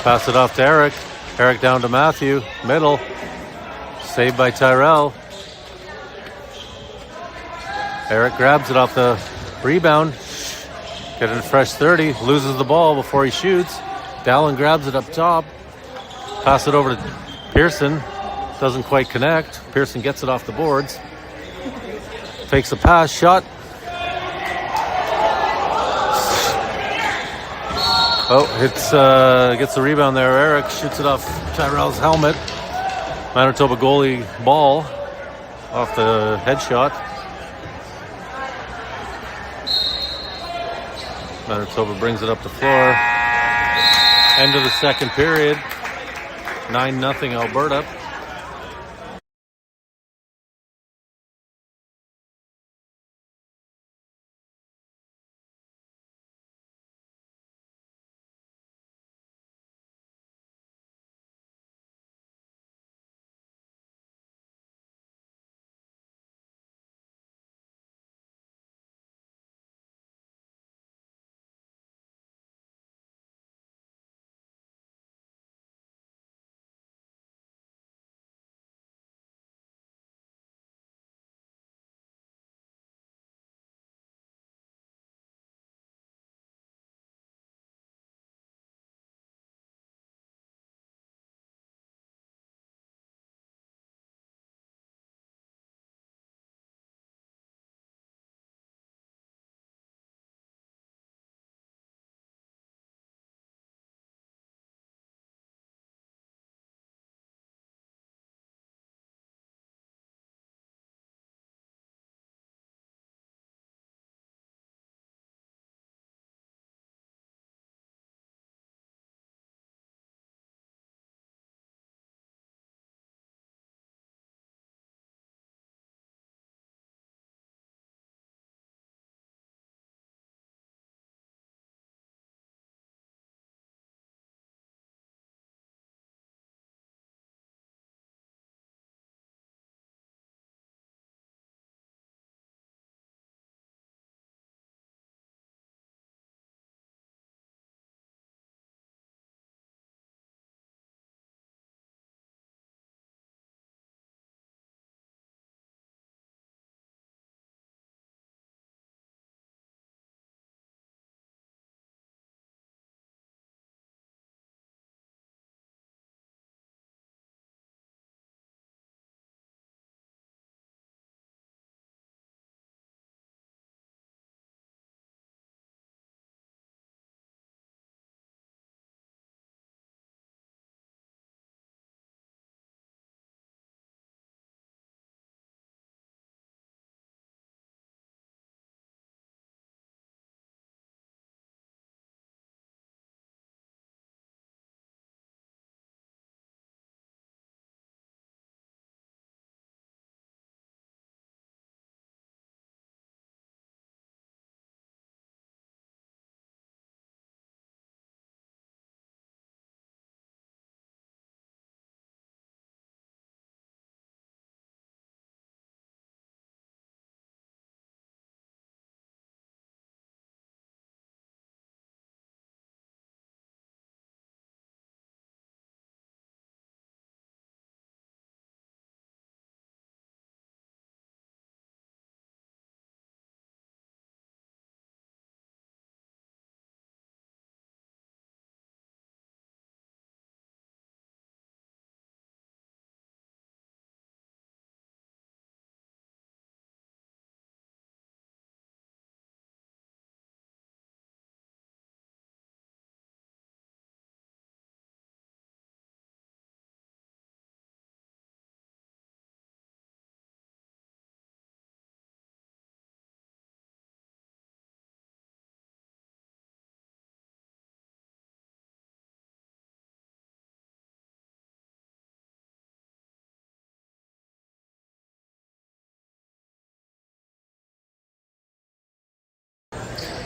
Pass it off to Eric. Eric down to Matthew. Middle. Saved by Tyrell. Eric grabs it off the rebound. Getting a fresh 30. Loses the ball before he shoots. Dallin grabs it up top. Pass it over to Pearson. Doesn't quite connect. Pearson gets it off the boards. Fakes a pass. Shot. Gets the rebound there. Eric shoots it off Tyrell's helmet. Manitoba goalie ball off the headshot. Manitoba brings it up the floor. End of the second period. 9-0 Alberta.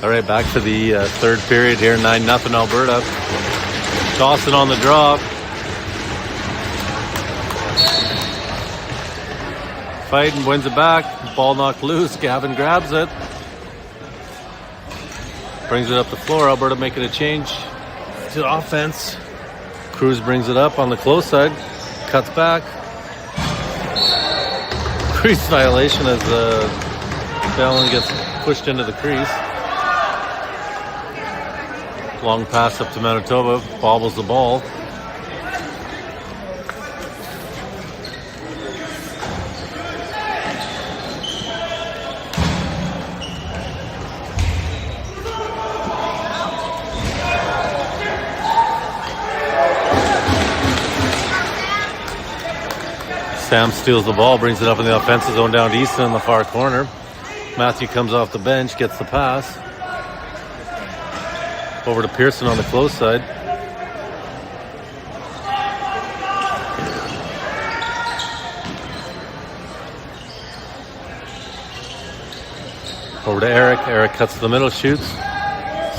All right, back to the third period here, 9-0 Alberta. Dawson on the draw. Fighting, wins it back. Ball knocked loose. Gavin grabs it. Brings it up the floor. Alberta making a change to offense. Cruz brings it up on the close side. Cuts back. Crease violation as Dallin gets pushed into the crease. Long pass up to Manitoba. Bobbles the ball. Sam steals the ball, brings it up in the offensive zone down to Easton in the far corner. Matthew comes off the bench, gets the pass. Over to Pearson on the close side. Over to Eric. Eric cuts to the middle, shoots.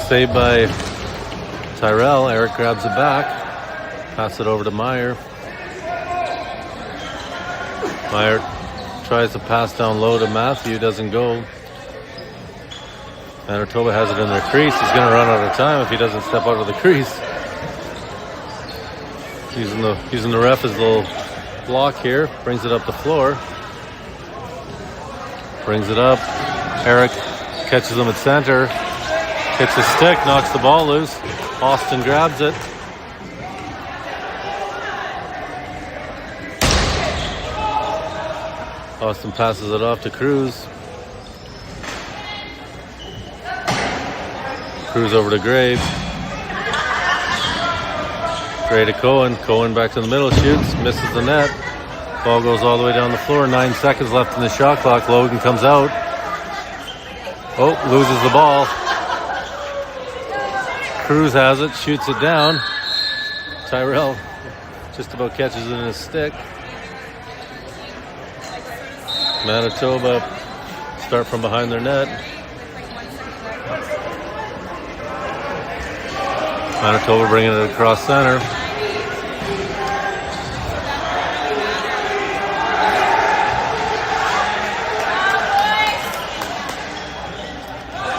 Saved by Tyrell. Eric grabs it back. Pass it over to Meyer. Meyer tries to pass down low to Matthew, doesn't go. Manitoba has it in their crease. He's going to run out of time if he doesn't step out of the crease. Using the ref as a little block here. Brings it up the floor. Brings it up. Eric catches him at center. Hits a stick, knocks the ball loose. Austin grabs it. Austin passes it off to Cruz. Cruz over to Gray. Gray to Cohen. Cohen back to the middle, shoots, misses the net. Ball goes all the way down the floor. 9 seconds left in the shot clock. Logan comes out. Oh, loses the ball. Cruz has it, shoots it down. Tyrell just about catches it in his stick. Manitoba start from behind their net. Manitoba bringing it across center.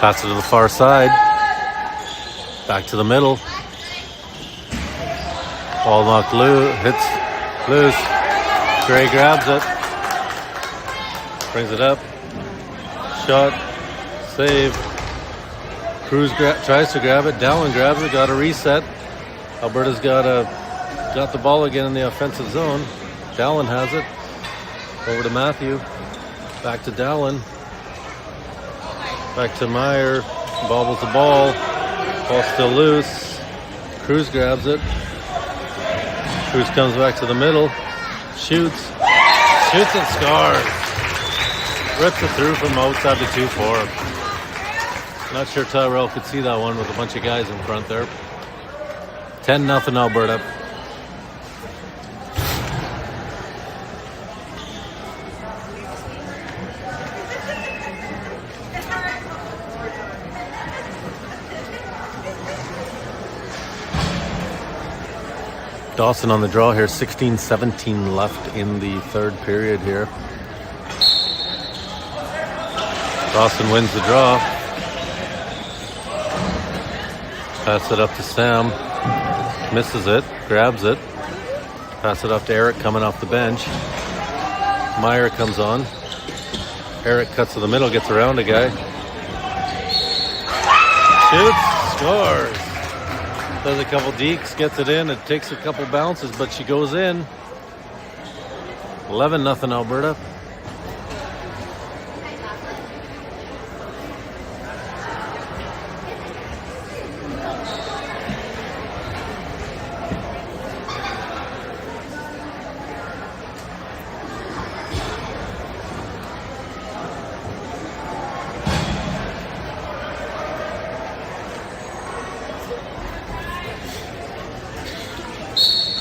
Pass it to the far side. Back to the middle. Ball knocked loose. Hits loose. Gray grabs it. Brings it up. Shot. Save. Cruz tries to grab it. Dallin grabs it. Got a reset. Alberta's got the ball again in the offensive zone. Dallin has it. Over to Matthew. Back to Dallin. Back to Meyer. Bobbles the ball. Ball still loose. Cruz grabs it. Cruz comes back to the middle. Shoots. Shoots and scores. Rips it through from outside the 2-4. Not sure Tyrell could see that one with a bunch of guys in front there. 10-0 Alberta. Dawson on the draw here. 16-17 left in the third period here. Dawson wins the draw. Pass it up to Sam. Misses it. Grabs it. Pass it up to Eric coming off the bench. Meyer comes on. Eric cuts to the middle, gets around a guy. Shoots. Scores. Does a couple dekes, gets it in. It takes a couple bounces, but she goes in. 11-0 Alberta.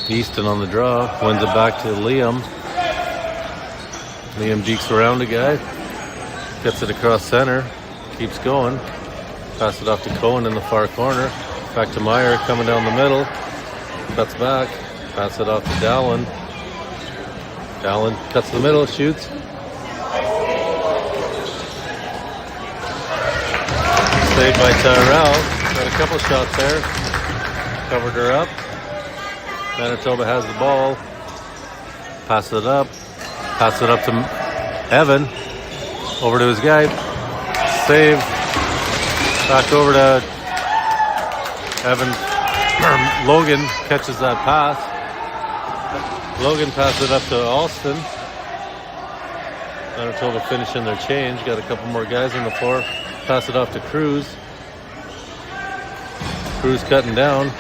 Easton on the draw, wins it back to Liam. Liam dekes around a guy, gets it across center, keeps going. Pass it off to Cohen in the far corner. Back to Meyer, coming down the middle. Cuts back. Pass it off to Dallin. Dallin cuts the middle, shoots. Saved by Tyrell. Got a couple shots there. Covered her up. Manitoba has the ball. Pass it up. Pass it up to Evan. Over to his guy. Save. Back over to Evan. Logan catches that pass. Logan passes it up to Alston. Manitoba finishing their change. Got a couple more guys on the floor. Pass it off to Cruz. Cruz cutting down.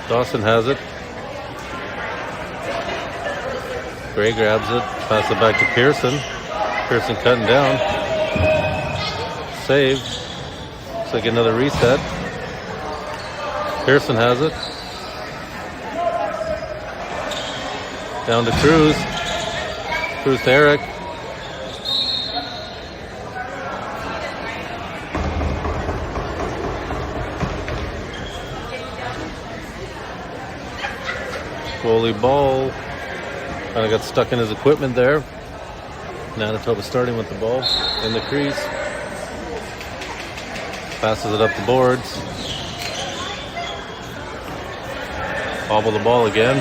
Dawson has it. Gray grabs it. Pass it back to Pearson. Pearson cutting down. Save. Looks like another reset. Pearson has it. Down to Cruz. Cruz to Eric. Goalie ball. Kind of got stuck in his equipment there. Manitoba starting with the ball in the crease. Passes it up the boards. Bobble the ball again.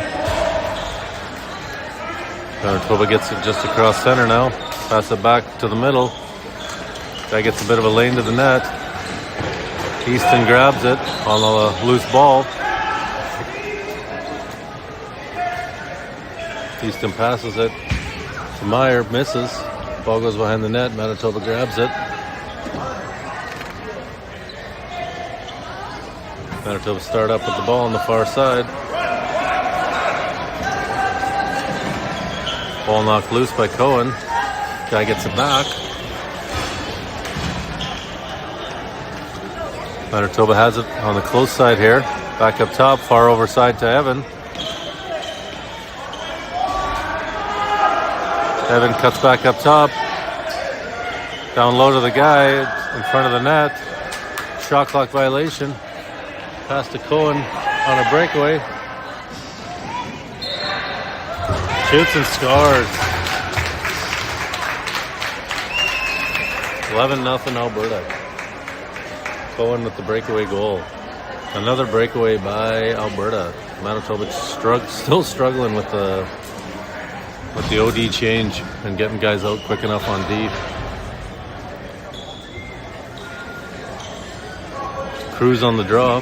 Manitoba gets it just across center now. Pass it back to the middle. Guy gets a bit of a lane to the net. Easton grabs it on a loose ball. Easton passes it to Meyer, misses. Ball goes behind the net. Manitoba grabs it. Manitoba start up with the ball on the far side. Ball knocked loose by Cohen. Guy gets it back. Manitoba has it on the close side here. Back up top, far overside to Evan. Evan cuts back up top. Down low to the guy in front of the net. Shot clock violation. Pass to Cohen on a breakaway. Shoots and scores. 11-0 Alberta. Cohen with the breakaway goal. Another breakaway by Alberta. Manitoba still struggling with the OD change and getting guys out quick enough on D. Cruz on the draw.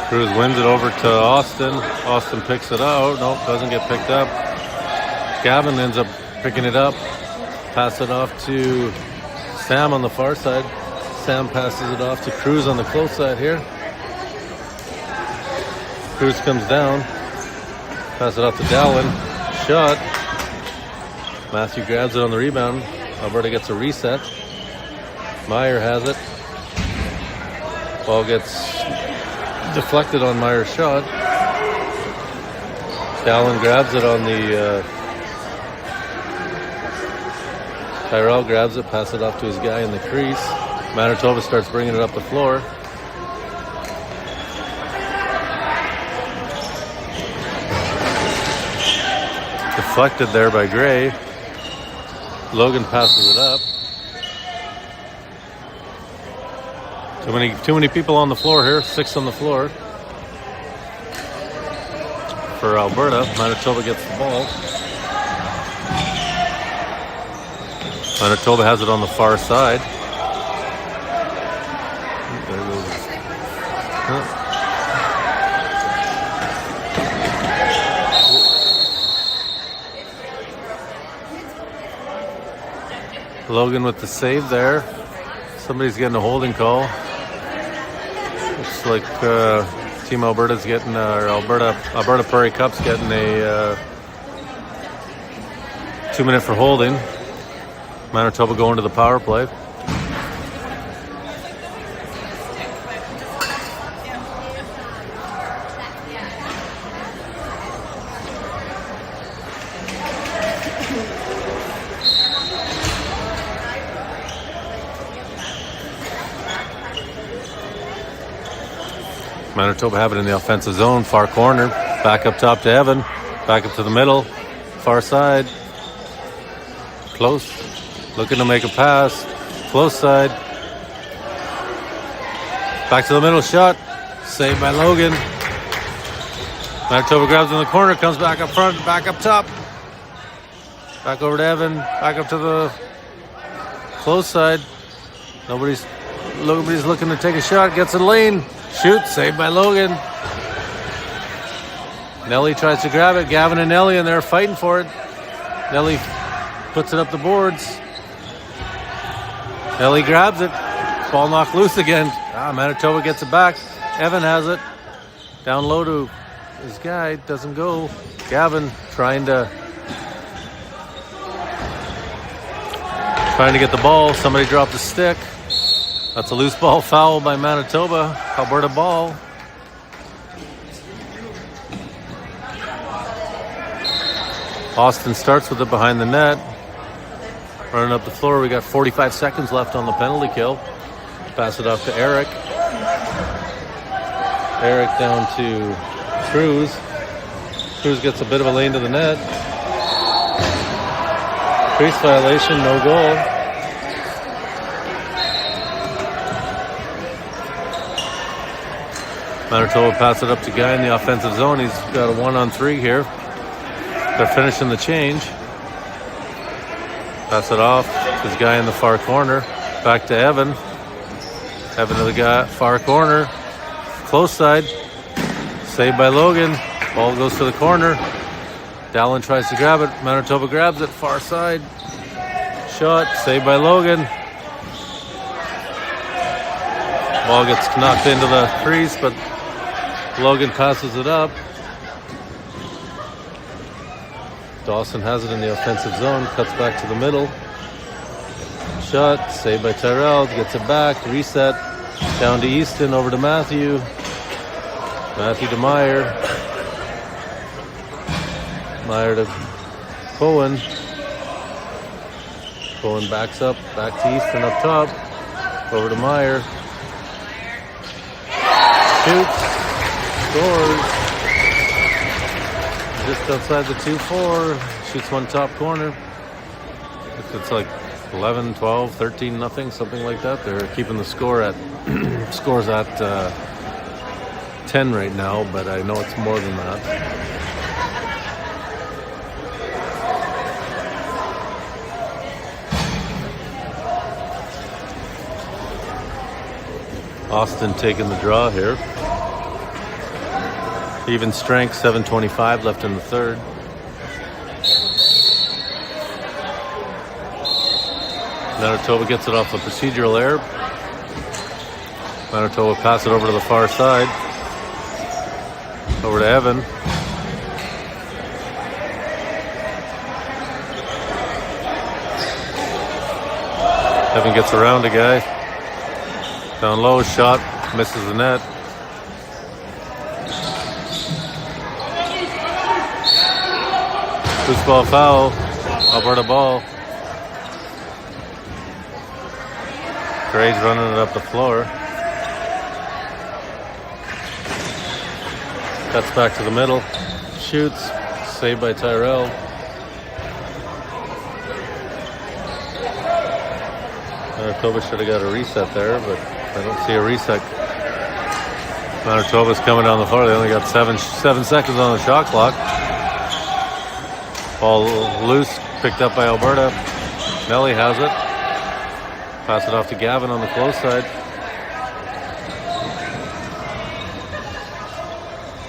Cruz wins it over to Austin. Austin picks it out. Nope, doesn't get picked up. Gavin ends up picking it up. Pass it off to Sam on the far side. Sam passes it off to Cruz on the close side here. Cruz comes down. Pass it off to Dallin. Shot. Matthew grabs it on the rebound. Alberta gets a reset. Meyer has it. Ball gets deflected on Meyer's shot. Dallin grabs it on the... Tyrell grabs it, passes it off to his guy in the crease. Manitoba starts bringing it up the floor. Deflected there by Gray. Logan passes it up. Too many people on the floor here. 6 on the floor for Alberta. Manitoba gets the ball. Manitoba has it on the far side. There goes. Logan with the save there. Somebody's getting a holding call. Looks like Team Alberta's getting, or Alberta Prairie Cup's getting a 2-minute for holding. Manitoba going to the power play. Manitoba have it in the offensive zone, far corner. Back up top to Evan. Back up to the middle. Far side. Close. Looking to make a pass. Close side. Back to the middle shot. Saved by Logan. Manitoba grabs in the corner. Comes back up front. Back up top. Back over to Evan. Back up to the close side. Nobody's looking to take a shot. Gets in lane. Shoots. Saved by Logan. Nelly tries to grab it. Gavin and Nelly in there fighting for it. Nelly puts it up the boards. Nelly grabs it. Ball knocked loose again. Manitoba gets it back. Evan has it. Down low to his guy. Doesn't go. Gavin trying to get the ball. Somebody dropped a stick. That's a loose ball foul by Manitoba. Alberta ball. Austin starts with it behind the net. Running up the floor. We got 45 seconds left on the penalty kill. Pass it off to Eric. Eric down to Cruz. Cruz gets a bit of a lane to the net. Crease violation, no goal. Manitoba pass it up to Guy in the offensive zone. He's got a 1-on-3 here. They're finishing the change. Pass it off to his guy in the far corner. Back to Evan. Evan to the guy far corner. Close side. Saved by Logan. Ball goes to the corner. Dallin tries to grab it. Manitoba grabs it. Far side. Shot. Saved by Logan. Ball gets knocked into the crease, but Logan passes it up. Dawson has it in the offensive zone. Cuts back to the middle. Shot. Saved by Tyrell. Gets it back. Reset. Down to Easton. Over to Matthew. Matthew to Meyer. Meyer to Cohen. Cohen backs up. Back to Easton up top. Over to Meyer. Shoots. Scores. Just outside the 2-4. Shoots one top corner. It's like 11, 12, 13, nothing, something like that. They're keeping the score at scores at 10 right now, but I know it's more than that. Austin taking the draw here. Even strength, 7:25 left in the third. Manitoba gets it off a procedural error. Manitoba pass it over to the far side. Over to Evan. Evan gets around a guy. Down low, shot, misses the net. Loose ball foul. Alberta ball. Gray's running it up the floor. Cuts back to the middle. Shoots. Saved by Tyrell. Manitoba should have got a reset there, but I don't see a reset. Manitoba's coming down the floor. They only got seven seconds on the shot clock. Ball loose, picked up by Alberta. Nelly has it. Pass it off to Gavin on the close side.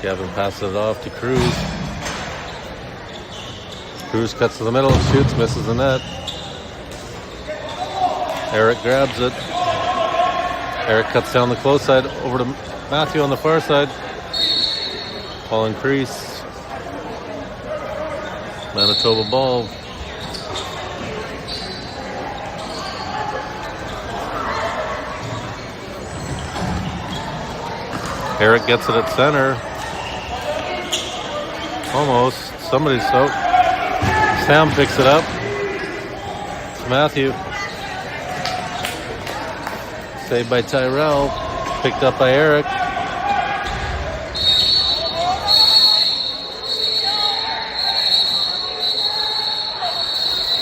Gavin passes it off to Cruz. Cruz cuts to the middle, shoots, misses the net. Eric grabs it. Eric cuts down the close side over to Matthew on the far side. Ball in crease. Manitoba ball. Eric gets it at center. Almost. Somebody's out. Sam picks it up. It's Matthew. Saved by Tyrell. Picked up by Eric.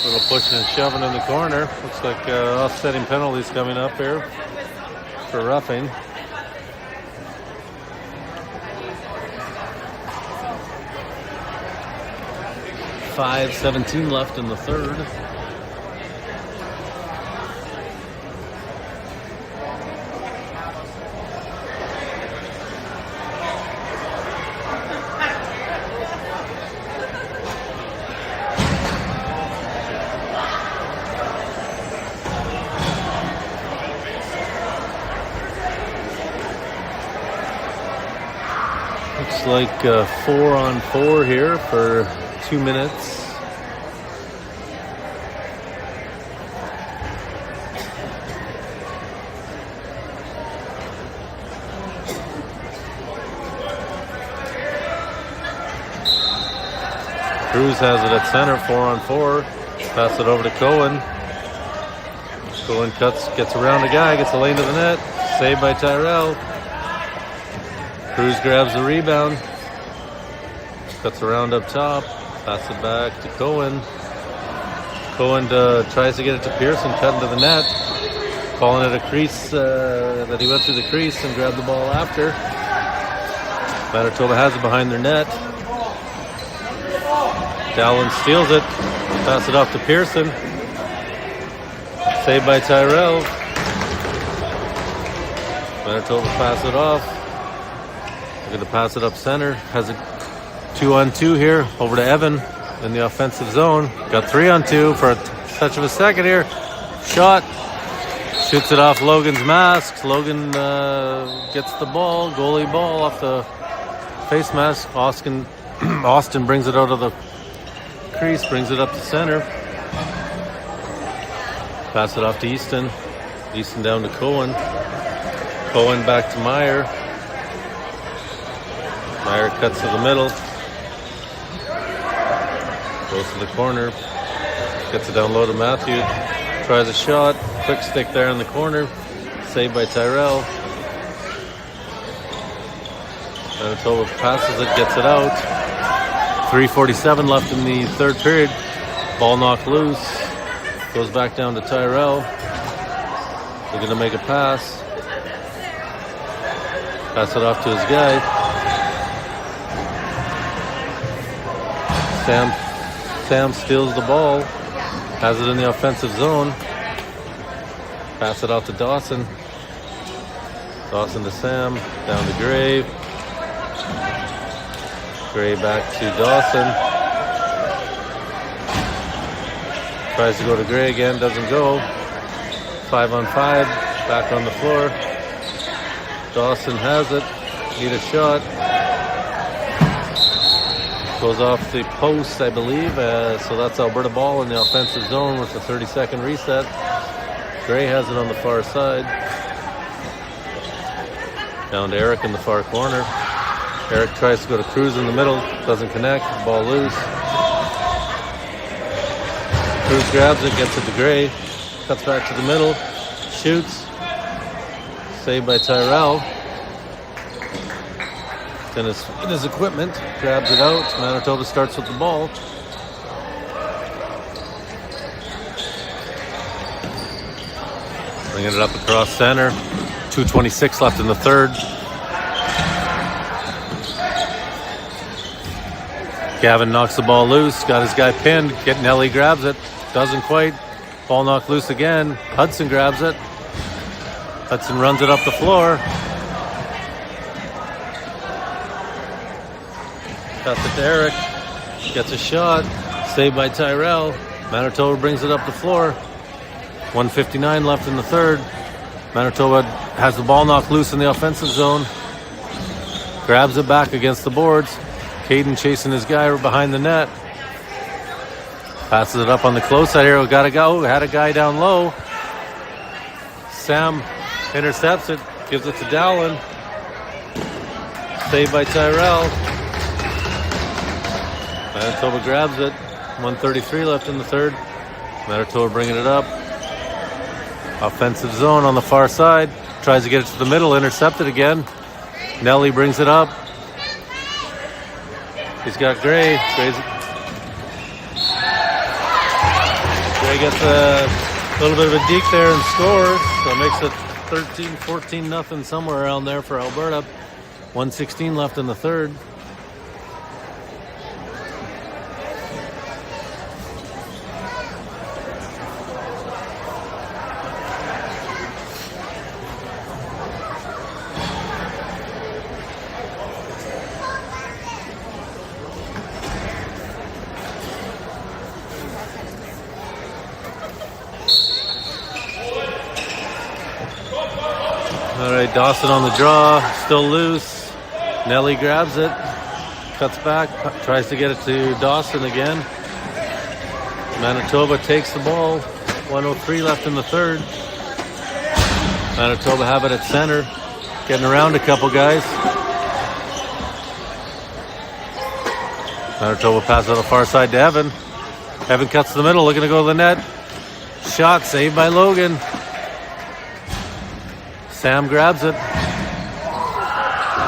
Little pushing and shoving in the corner. Looks like offsetting penalties coming up here for roughing. .5:17 left in the third. Looks like 4-on-4 here for 2 minutes. Cruz has it at center, 4-on-4. Pass it over to Cohen. Cohen gets around a guy, gets a lane to the net. Saved by Tyrell. Cruz grabs the rebound. Cuts around up top. Pass it back to Cohen. Cohen tries to get it to Pearson, cut into the net. Calling it a crease, that he went through the crease and grabbed the ball after. Manitoba has it behind their net. Dallin steals it. Pass it off to Pearson. Saved by Tyrell. Manitoba pass it off. They're going to pass it up center. Has a 2-on-2 here. Over to Evan in the offensive zone. Got 3-on-2 for a touch of a second here. Shot. Shoots it off Logan's mask. Logan gets the ball. Goalie ball off the face mask. Austin brings it out of the crease. Brings it up to center. Pass it off to Easton. Easton down to Cohen. Cohen back to Meyer. Meyer cuts to the middle. Goes to the corner. Gets it down low to Matthew. Tries a shot. Quick stick there in the corner. Saved by Tyrell. Manitoba passes it, gets it out. 3:47 left in the third period. Ball knocked loose. Goes back down to Tyrell. They're going to make a pass. Pass it off to his guy. Sam steals the ball. Has it in the offensive zone. Pass it off to Dawson. Dawson to Sam. Down to Gray. Gray back to Dawson. Tries to go to Gray again. Doesn't go. 5-on-5. Back on the floor. Dawson has it. Need a shot. Goes off the post, I believe. So that's Alberta ball in the offensive zone with the 30-second reset. Gray has it on the far side. Down to Eric in the far corner. Eric tries to go to Cruz in the middle. Doesn't connect. Ball loose. Cruz grabs it, gets it to Gray. Cuts back to the middle. Shoots. Saved by Tyrell. In his equipment. Grabs it out. Manitoba starts with the ball. Bringing it up across center. 2:26 left in the third. Gavin knocks the ball loose. Got his guy pinned. Nelly grabs it. Doesn't quite. Ball knocked loose again. Hudson grabs it. Hudson runs it up the floor. Pass it to Eric. Gets a shot. Saved by Tyrell. Manitoba brings it up the floor. 1:59 left in the third. Manitoba has the ball knocked loose in the offensive zone. Grabs it back against the boards. Caden chasing his guy behind the net. Passes it up on the close side here. Got to go. Had a guy down low. Sam intercepts it. Gives it to Dallin. Saved by Tyrell. Manitoba grabs it. 1:33 left in the third. Manitoba bringing it up. Offensive zone on the far side. Tries to get it to the middle. Intercepted again. Nelly brings it up. He's got Gray. They get a little bit of a deke there and scores. So it makes it 13-14 nothing somewhere around there for Alberta. 1:16 left in the third. All right, Dawson on the draw, still loose. Nelly grabs it, cuts back, tries to get it to Dawson again. Manitoba takes the ball. 1:03 left in the third. Manitoba have it at center, getting around a couple guys. Manitoba passes on the far side to Evan. Evan cuts to the middle, looking to go to the net. Shot saved by Logan. Sam grabs it.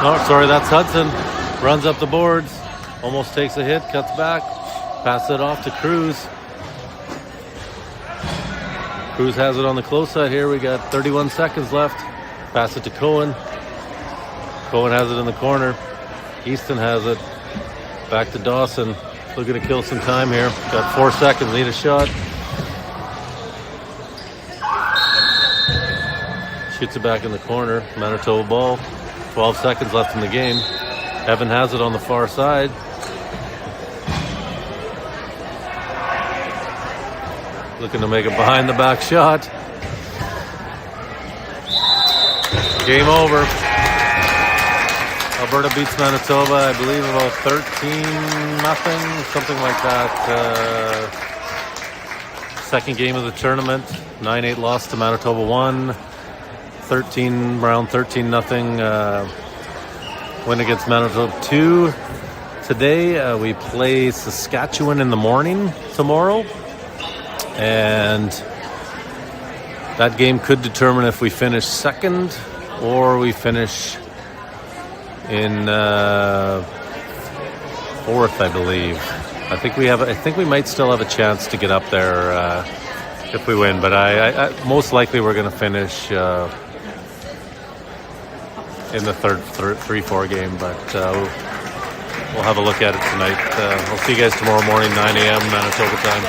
Oh, sorry, that's Hudson. Runs up the boards. Almost takes a hit, cuts back. Passes it off to Cruz. Cruz has it on the close side here. We got 31 seconds left. Pass it to Cohen. Cohen has it in the corner. Easton has it. Back to Dawson. Looking to kill some time here. Got 4 seconds, need a shot. Shoots it back in the corner. Manitoba ball. 12 seconds left in the game. Evan has it on the far side. Looking to make a behind the back shot. Game over. Alberta beats Manitoba, I believe, about 13-0, something like that. Second game of the tournament. 9-8 loss to Manitoba 1. Around 13-0 win against Manitoba 2. Today we play Saskatchewan in the morning tomorrow, and that game could determine if we finish second or we finish in fourth, I believe. I think we might still have a chance to get up there if we win, but I most likely we're going to finish in the third 3-4 game, but we'll have a look at it tonight. I'll see you guys tomorrow morning, 9 a.m. Manitoba time.